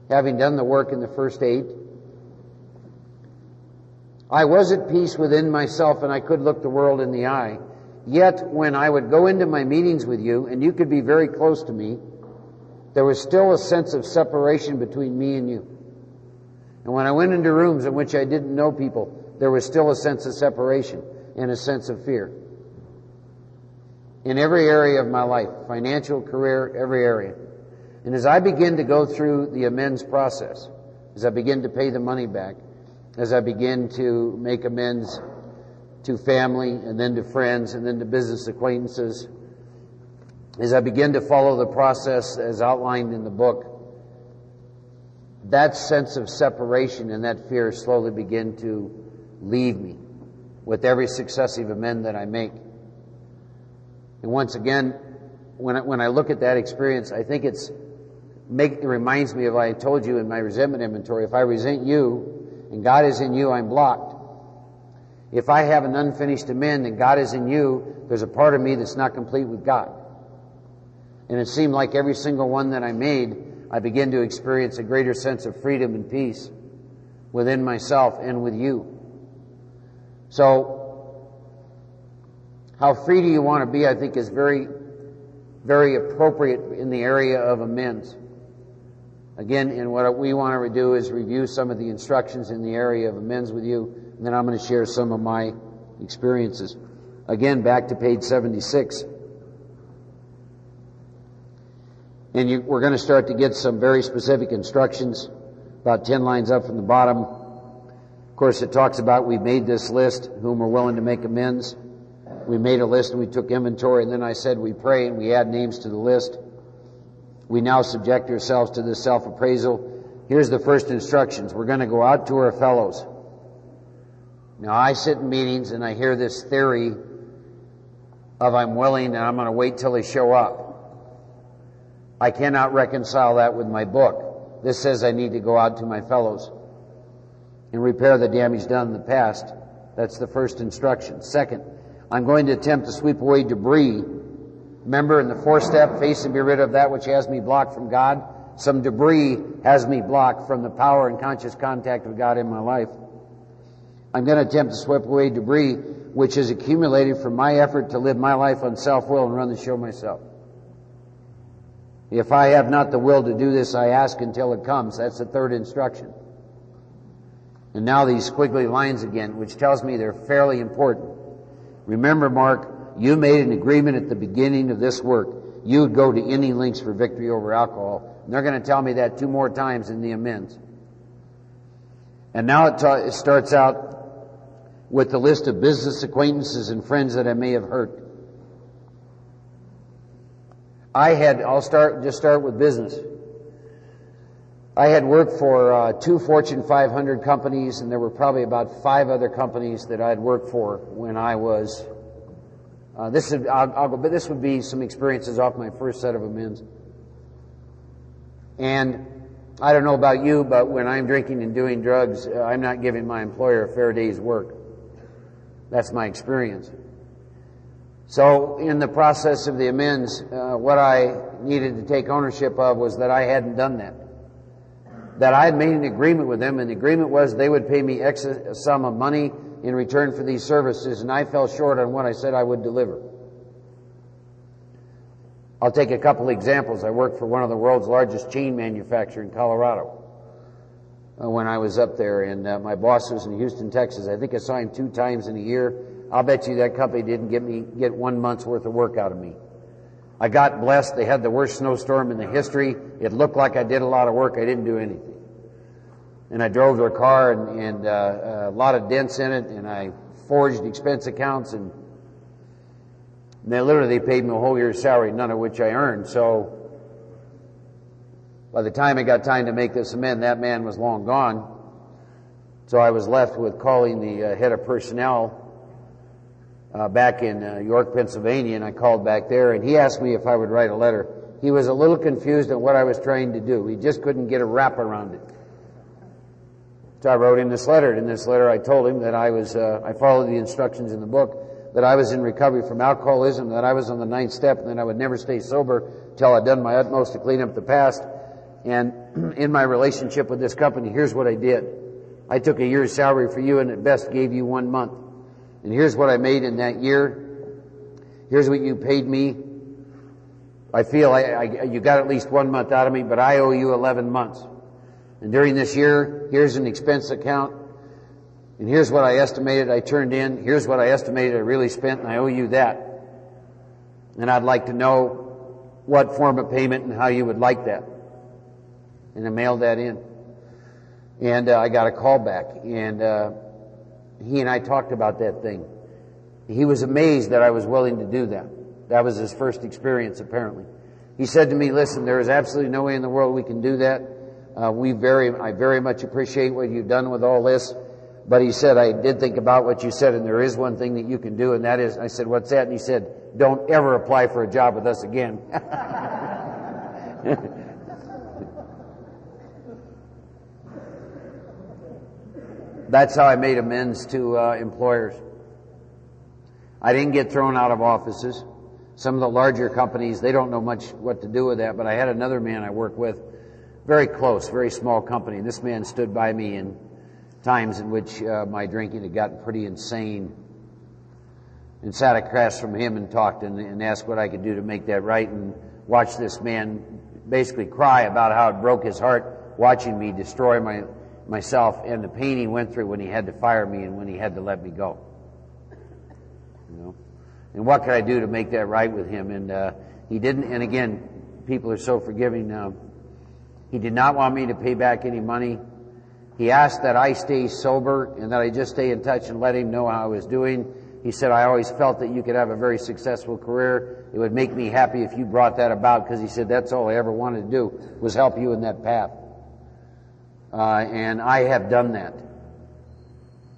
having done the work in the first 8, I was at peace within myself and I could look the world in the eye. Yet when I would go into my meetings with you, and you could be very close to me, there was still a sense of separation between me and you. And when I went into rooms in which I didn't know people, there was still a sense of separation and a sense of fear. In every area of my life, financial, career, every area. And as I begin to go through the amends process, as I begin to pay the money back, as I begin to make amends to family and then to friends and then to business acquaintances, as I begin to follow the process as outlined in the book, that sense of separation and that fear slowly begin to leave me with every successive amend that I make. And once again, when I look at that experience, I think it reminds me of what I told you in my resentment inventory. If I resent you and God is in you, I'm blocked. If I have an unfinished amend and God is in you, there's a part of me that's not complete with God. And it seemed like every single one that I made, I began to experience a greater sense of freedom and peace within myself and with you. So, how free do you want to be, I think, is very, very appropriate in the area of amends. Again, and what we want to do is review some of the instructions in the area of amends with you, and then I'm going to share some of my experiences. Again, back to page 76. And we're going to start to get some very specific instructions, about 10 lines up from the bottom. Of course, it talks about we've made this list, whom are willing to make amends. we made a list and we took inventory, and then I said we pray and we add names to the list. We now subject ourselves to this self-appraisal. Here's the first instructions. We're going to go out to our fellows. Now, I sit in meetings and I hear this theory of I'm willing and I'm going to wait till they show up. I cannot reconcile that with my book. This says I need to go out to my fellows and repair the damage done in the past. That's the first instruction. Second, I'm going to attempt to sweep away debris. Remember, in the fourth step, face and be rid of that which has me blocked from God. Some debris has me blocked from the power and conscious contact of God in my life. I'm going to attempt to sweep away debris which has accumulated from my effort to live my life on self-will and run the show myself. If I have not the will to do this, I ask until it comes. That's the third instruction. And now these squiggly lines again, which tells me they're fairly important. Remember, Mark, you made an agreement at the beginning of this work. You would go to any lengths for victory over alcohol. And they're going to tell me that 2 more times in the amends. And now it starts out with the list of business acquaintances and friends that I may have hurt. I'll start with business. I had worked for 2 Fortune 500 companies, and there were probably about 5 other companies that I'd worked for when I was. This would be some experiences off my first set of amends. And I don't know about you, but when I'm drinking and doing drugs, I'm not giving my employer a fair day's work. That's my experience. So in the process of the amends, what I needed to take ownership of was that I hadn't done that. That I had made an agreement with them, and the agreement was they would pay me X sum of money in return for these services, and I fell short on what I said I would deliver. I'll take a couple examples. I worked for one of the world's largest chain manufacturer in Colorado when I was up there, and my boss was in Houston, Texas. I think I saw him 2 times in a year. I'll bet you that company didn't get 1 month's worth of work out of me. I got blessed. They had the worst snowstorm in the history. It looked like I did a lot of work. I didn't do anything. And I drove their car and a lot of dents in it, and I forged expense accounts, and they paid me a whole year's salary, none of which I earned. So by the time it got time to make this amend, that man was long gone. So I was left with calling the head of personnel back in York, Pennsylvania, and I called back there, and he asked me if I would write a letter. He was a little confused at what I was trying to do. He just couldn't get a wrap around it. So I wrote him this letter, and in this letter I told him that I followed the instructions in the book, that I was in recovery from alcoholism, that I was on the 9th step, and that I would never stay sober till I'd done my utmost to clean up the past. And in my relationship with this company, here's what I did. I took a year's salary for you and at best gave you 1 month. And here's what I made in that year. Here's what you paid me. I feel you got at least 1 month out of me, but I owe you 11 months. And during this year, here's an expense account. And here's what I estimated I turned in. Here's what I estimated I really spent, and I owe you that. And I'd like to know what form of payment and how you would like that. And I mailed that in. And I got a call back. And he and I talked about that thing. He was amazed that I was willing to do that. That was his first experience, apparently. He said to me, listen, there is absolutely no way in the world we can do that. I very much appreciate what you've done with all this. But he said, I did think about what you said, and there is one thing that you can do, and that is, I said, what's that? And he said, don't ever apply for a job with us again. That's how I made amends to employers. I didn't get thrown out of offices. Some of the larger companies, they don't know much what to do with that, but I had another man I worked with, very close, very small company, and this man stood by me in times in which my drinking had gotten pretty insane, and sat across from him and talked and asked what I could do to make that right, and watched this man basically cry about how it broke his heart watching me destroy myself and the pain he went through when he had to fire me and when he had to let me go. You know, and what could I do to make that right with him? And he didn't. And again, people are so forgiving now. He did not want me to pay back any money. He asked that I stay sober and that I just stay in touch and let him know how I was doing. He said, I always felt that you could have a very successful career. It would make me happy if you brought that about, because he said that's all I ever wanted to do was help you in that path. And I have done that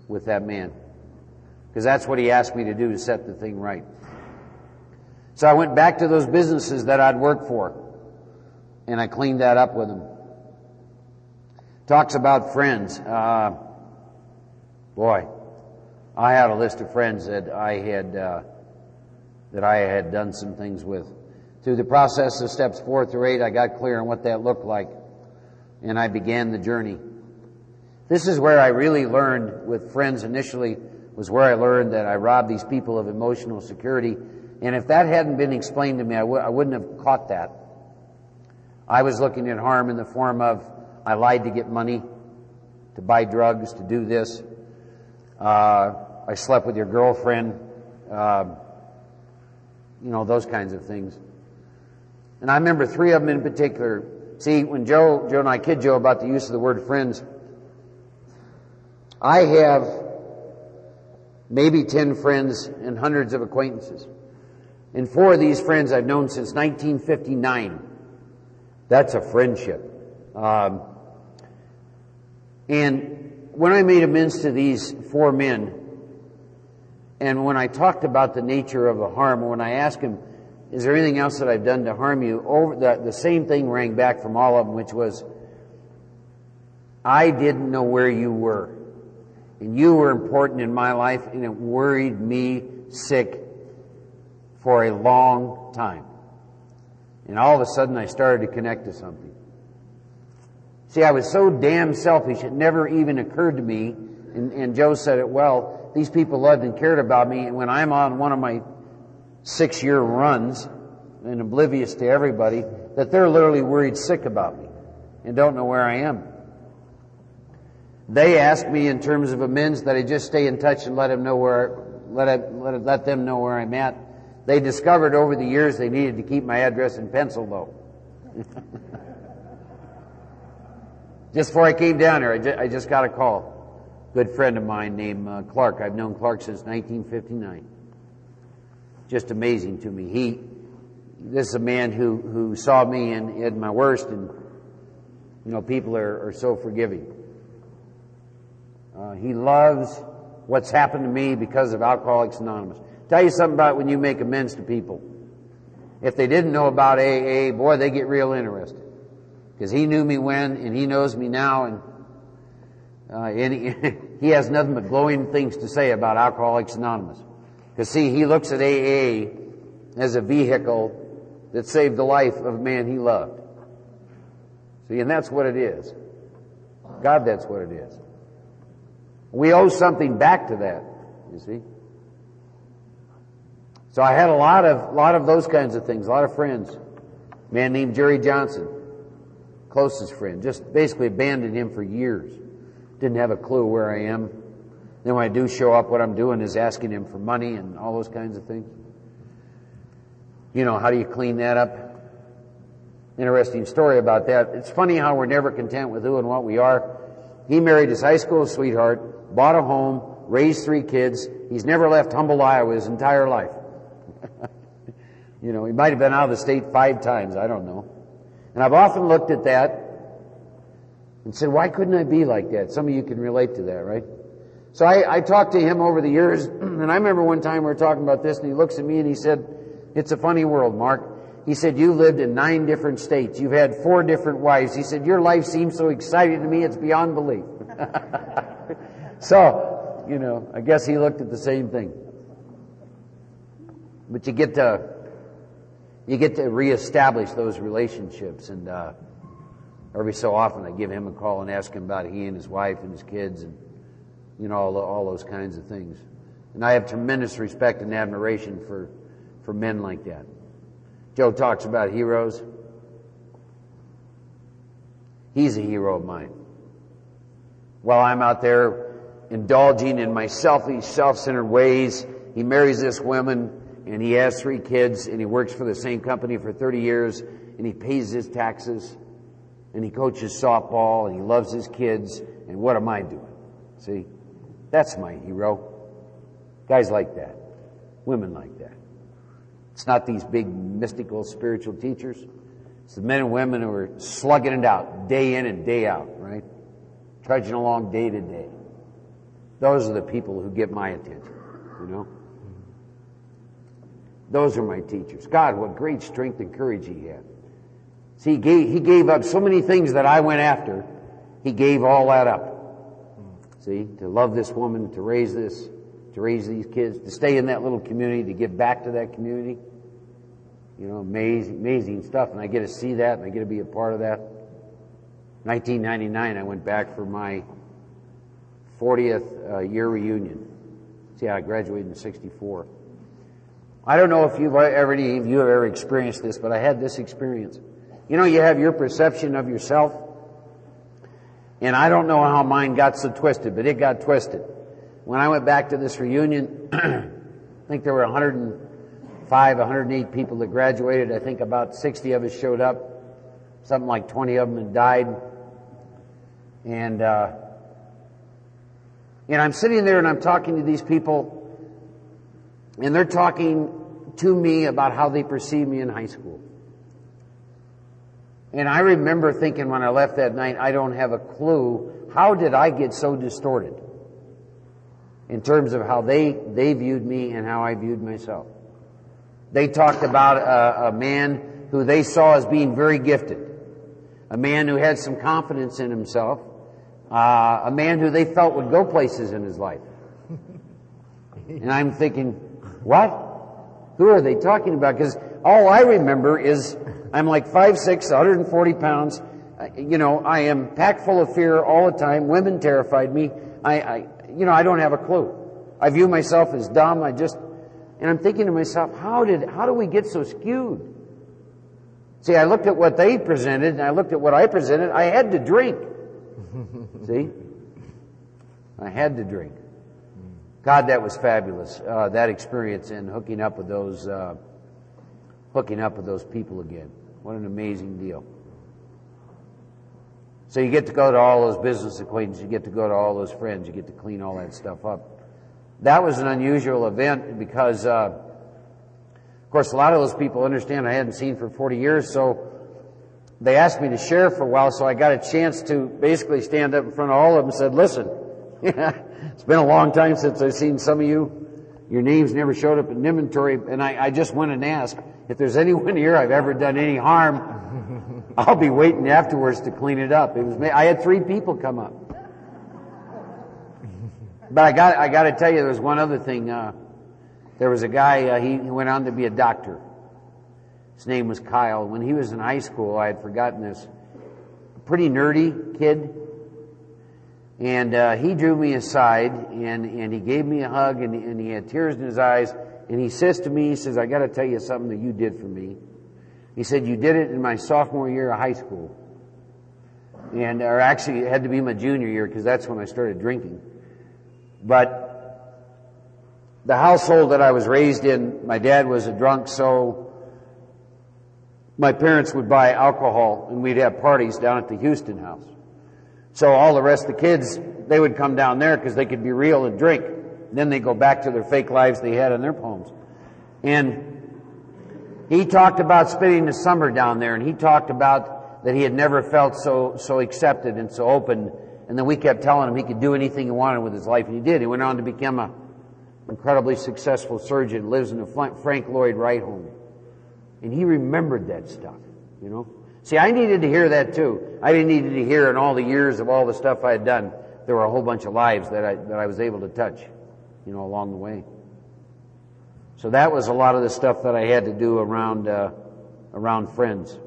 with that man, because that's what he asked me to do, to set the thing right. So I went back to those businesses that I'd worked for, and I cleaned that up with him. Talks about friends. Boy, I had a list of friends that I had done some things with. Through the process of steps 4 through 8, I got clear on what that looked like, and I began the journey. This is where I really learned with friends initially, was where I learned that I robbed these people of emotional security. And if that hadn't been explained to me, I wouldn't have caught that. I was looking at harm in the form of, I lied to get money, to buy drugs, to do this. I slept with your girlfriend, those kinds of things. And I remember 3 of them in particular. See, when Joe and I kid Joe about the use of the word friends, I have maybe 10 friends and hundreds of acquaintances. And 4 of these friends I've known since 1959. That's a friendship. And when I made amends to these 4 men, and when I talked about the nature of the harm, when I asked him, is there anything else that I've done to harm you? The same thing rang back from all of them, which was, I didn't know where you were. And you were important in my life, and it worried me sick for a long time. And all of a sudden I started to connect to something. See, I was so damn selfish, it never even occurred to me, and Joe said it well, these people loved and cared about me, and when I'm on one of my 6-year runs, and oblivious to everybody, that they're literally worried sick about me, and don't know where I am. They asked me in terms of amends that I just stay in touch and let them know where I'm at. They discovered over the years they needed to keep my address in pencil, though. Just before I came down here, I just got a call. Good friend of mine named Clark. I've known Clark since 1959. Just amazing to me. This is a man who saw me in my worst, and people are so forgiving. He loves what's happened to me because of Alcoholics Anonymous. Tell you something about when you make amends to people. If they didn't know about AA, boy, they get real interested. Because he knew me when, and he knows me now, and he has nothing but glowing things to say about Alcoholics Anonymous. Because see, he looks at AA as a vehicle that saved the life of a man he loved. See, and that's what it is. God, that's what it is. We owe something back to that, you see. So I had a lot of those kinds of things, a lot of friends. A man named Jerry Johnson, closest friend, just basically abandoned him for years. Didn't have a clue where I am. Then when I do show up, what I'm doing is asking him for money and all those kinds of things. How do you clean that up? Interesting story about that. It's funny how we're never content with who and what we are. He married his high school sweetheart, bought a home, raised 3 kids. He's never left Humboldt, Iowa his entire life. He might have been out of the state 5 times. I don't know. And I've often looked at that and said, why couldn't I be like that? Some of you can relate to that, right? So I talked to him over the years, and I remember one time we were talking about this, and he looks at me and he said, it's a funny world, Mark. He said, you lived in 9 different states. You've had 4 different wives. He said, your life seems so exciting to me, it's beyond belief. So, I guess he looked at the same thing. But you get to reestablish those relationships, and every so often I give him a call and ask him about he and his wife and his kids, and all those kinds of things. And I have tremendous respect and admiration for men like that. Joe talks about heroes. He's a hero of mine. While I'm out there indulging in my self-centered ways, he marries this woman, and he has 3 kids, and he works for the same company for 30 years, and he pays his taxes, and he coaches softball, and he loves his kids, and what am I doing? See? That's my hero. Guys like that. Women like that. It's not these big mystical spiritual teachers. It's the men and women who are slugging it out day in and day out, right? Trudging along day to day. Those are the people who get my attention, you know? Those are my teachers. God, what great strength and courage he had. See, he gave up so many things that I went after. He gave all that up. See, to love this woman, to raise these kids, to stay in that little community, to give back to that community. You know, amazing stuff. And I get to see that, and I get to be a part of that. 1999, I went back for my 40th year reunion. See, I graduated in 64. I don't know if any of you have ever experienced this, but I had this experience. You know, you have your perception of yourself, and I don't know how mine got so twisted, but it got twisted. When I went back to this reunion, I think there were 105, 108 people that graduated. I think about 60 of us showed up. Something like 20 of them had died. And I'm sitting there and I'm talking to these people, and they're talking to me about how they perceived me in high school. And I remember thinking when I left that night, I don't have a clue. How did I get so distorted in terms of how they viewed me and how I viewed myself? They talked about a man who they saw as being very gifted, a man who had some confidence in himself, a man who they felt would go places in his life. And I'm thinking, what? Who are they talking about? Because all I remember is I'm like 5'6", 140 pounds. You know, I am packed full of fear all the time. Women terrified me. I don't have a clue. I view myself as dumb. And I'm thinking to myself, how do we get so skewed? See, I looked at what they presented and I looked at what I presented. I had to drink. See? I had to drink. God, that was fabulous. That experience and hooking up with those people again. What an amazing deal. So you get to go to all those business acquaintances, you get to go to all those friends, you get to clean all that stuff up. That was an unusual event because, of course, a lot of those people understand I hadn't seen for 40 years, so they asked me to share for a while, so I got a chance to basically stand up in front of all of them and said, listen, it's been a long time since I've seen some of you. Your names never showed up in inventory, and I just went and asked, if there's anyone here I've ever done any harm, I'll be waiting afterwards to clean it up. I had 3 people come up. But I got to tell you, there was one other thing. There was a guy, he went on to be a doctor. His name was Kyle. When he was in high school, I had forgotten this, pretty nerdy kid. And he drew me aside, and he gave me a hug, and he had tears in his eyes. And he says to me, he says, I got to tell you something that you did for me. He said, you did it in my sophomore year of high school. Or actually, it had to be my junior year, because that's when I started drinking. But the household that I was raised in, my dad was a drunk, so my parents would buy alcohol, and we'd have parties down at the Houston house. So all the rest of the kids, they would come down there because they could be real and drink. Then they go back to their fake lives they had in their homes. And he talked about spending the summer down there, and he talked about that he had never felt so accepted and so open. And then we kept telling him he could do anything he wanted with his life, and he did. He went on to become an incredibly successful surgeon, lives in the Frank Lloyd Wright home. And he remembered that stuff, you know. See, I needed to hear that too. I didn't need to hear in all the years of all the stuff I had done. There were a whole bunch of lives that I was able to touch, you know, along the way. So that was a lot of the stuff that I had to do around friends.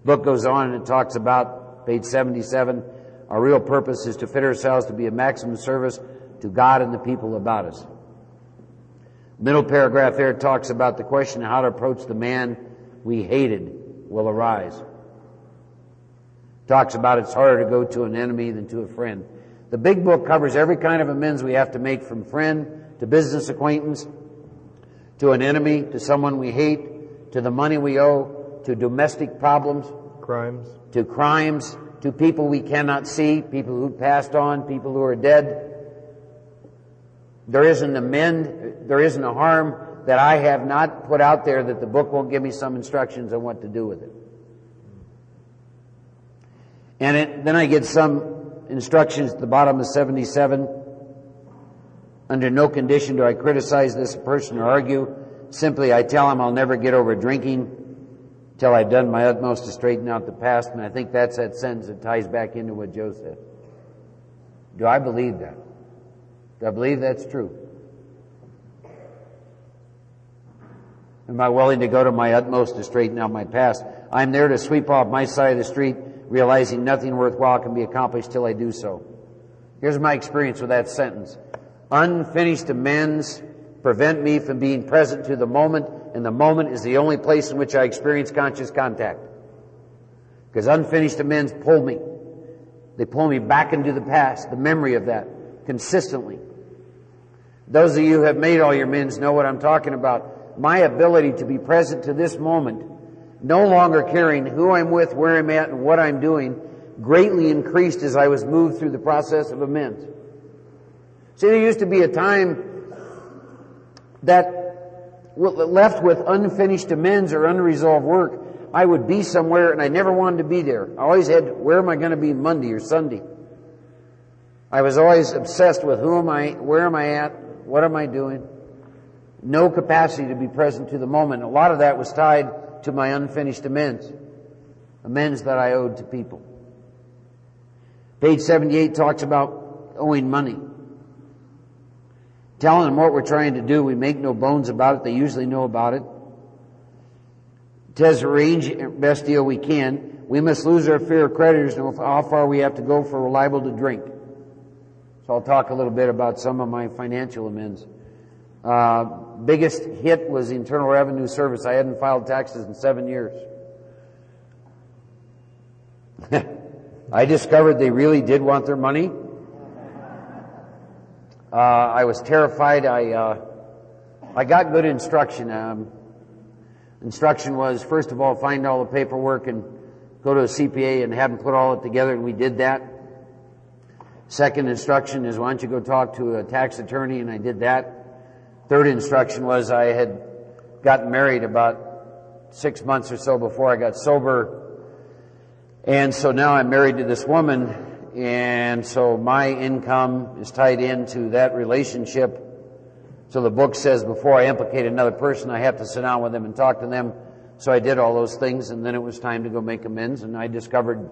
Book goes on and it talks about, page 77, our real purpose is to fit ourselves to be of maximum service to God and the people about us. Middle paragraph there talks about the question of how to approach the man we hated will arise. Talks about it's harder to go to an enemy than to a friend. The big book covers every kind of amends we have to make, from friend to business acquaintance, to an enemy, to someone we hate, to the money we owe, to domestic problems, Crimes. to crimes, to people we cannot see, people who passed on, people who are dead. There isn't a harm that I have not put out there that the book won't give me some instructions on what to do with it. And then I get some instructions at the bottom of 77. Under no condition do I criticize this person or argue. Simply I tell him I'll never get over drinking till I've done my utmost to straighten out the past. And I think that's that sentence that ties back into what Joe said. Do I believe that? Do I believe that's true? Am I willing to go to my utmost to straighten out my past? I'm there to sweep off my side of the street, realizing nothing worthwhile can be accomplished till I do so. Here's my experience with that sentence. Unfinished amends prevent me from being present to the moment, and the moment is the only place in which I experience conscious contact. Because unfinished amends pull me. They pull me back into the past, the memory of that, consistently. Those of you who have made all your amends know what I'm talking about. My ability to be present to this moment, no longer caring who I'm with, where I'm at, and what I'm doing, greatly increased as I was moved through the process of amends. See, there used to be a time that left with unfinished amends or unresolved work, I would be somewhere and I never wanted to be there. I always had, where am I going to be Monday or Sunday? I was always obsessed with who am I, where am I at, what am I doing? No capacity to be present to the moment. A lot of that was tied to my unfinished amends that I owed to people. Page 78 talks about owing money. Telling them what we're trying to do, we make no bones about it. They usually know about it. It says arrange the best deal we can. We must lose our fear of creditors and how far we have to go for we're liable to drink. So I'll talk a little bit about some of my financial amends. Biggest hit was the Internal Revenue Service. I hadn't filed taxes in 7 years. I discovered they really did want their money. I was terrified. I got good instruction. Instruction was, first of all, find all the paperwork and go to a CPA and have them put all it together, and we did that. Second instruction is, why don't you go talk to a tax attorney, and I did that. Third instruction was, I had gotten married about 6 months or so before I got sober, and so now I'm married to this woman, and so my income is tied into that relationship. So the book says before I implicate another person, I have to sit down with them and talk to them. So I did all those things, and then it was time to go make amends, and I discovered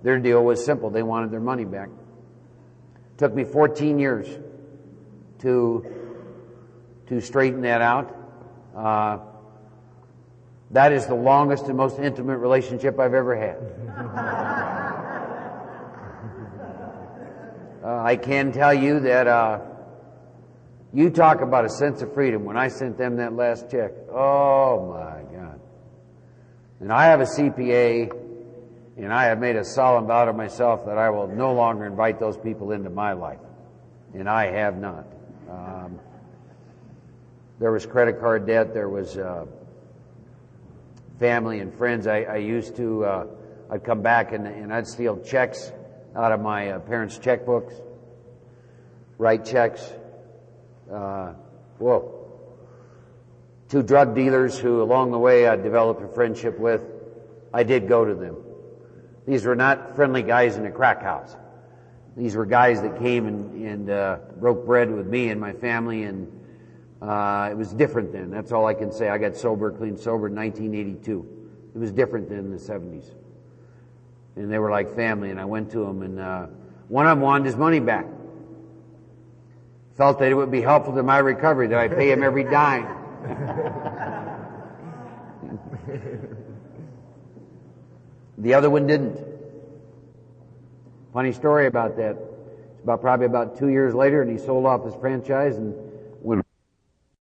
their deal was simple. They wanted their money back. It took me 14 years to straighten that out. That is the longest and most intimate relationship I've ever had. I can tell you that you talk about a sense of freedom. When I sent them that last check, oh my God. And I have a CPA, and I have made a solemn vow to myself that I will no longer invite those people into my life. And I have not. There was credit card debt. There was family and friends. I used to, I'd come back and I'd steal checks out of my parents' checkbooks, write checks. Two drug dealers who along the way I developed a friendship with, I did go to them. These were not friendly guys in a crack house. These were guys that came and broke bread with me and my family, and it was different then. That's all I can say. I got clean sober in 1982. It was different than in the 70s. And they were like family, and I went to them, and one of them wanted his money back. Felt that it would be helpful to my recovery, that I pay him every dime. The other one didn't. Funny story about that. It's probably about 2 years later, and he sold off his franchise and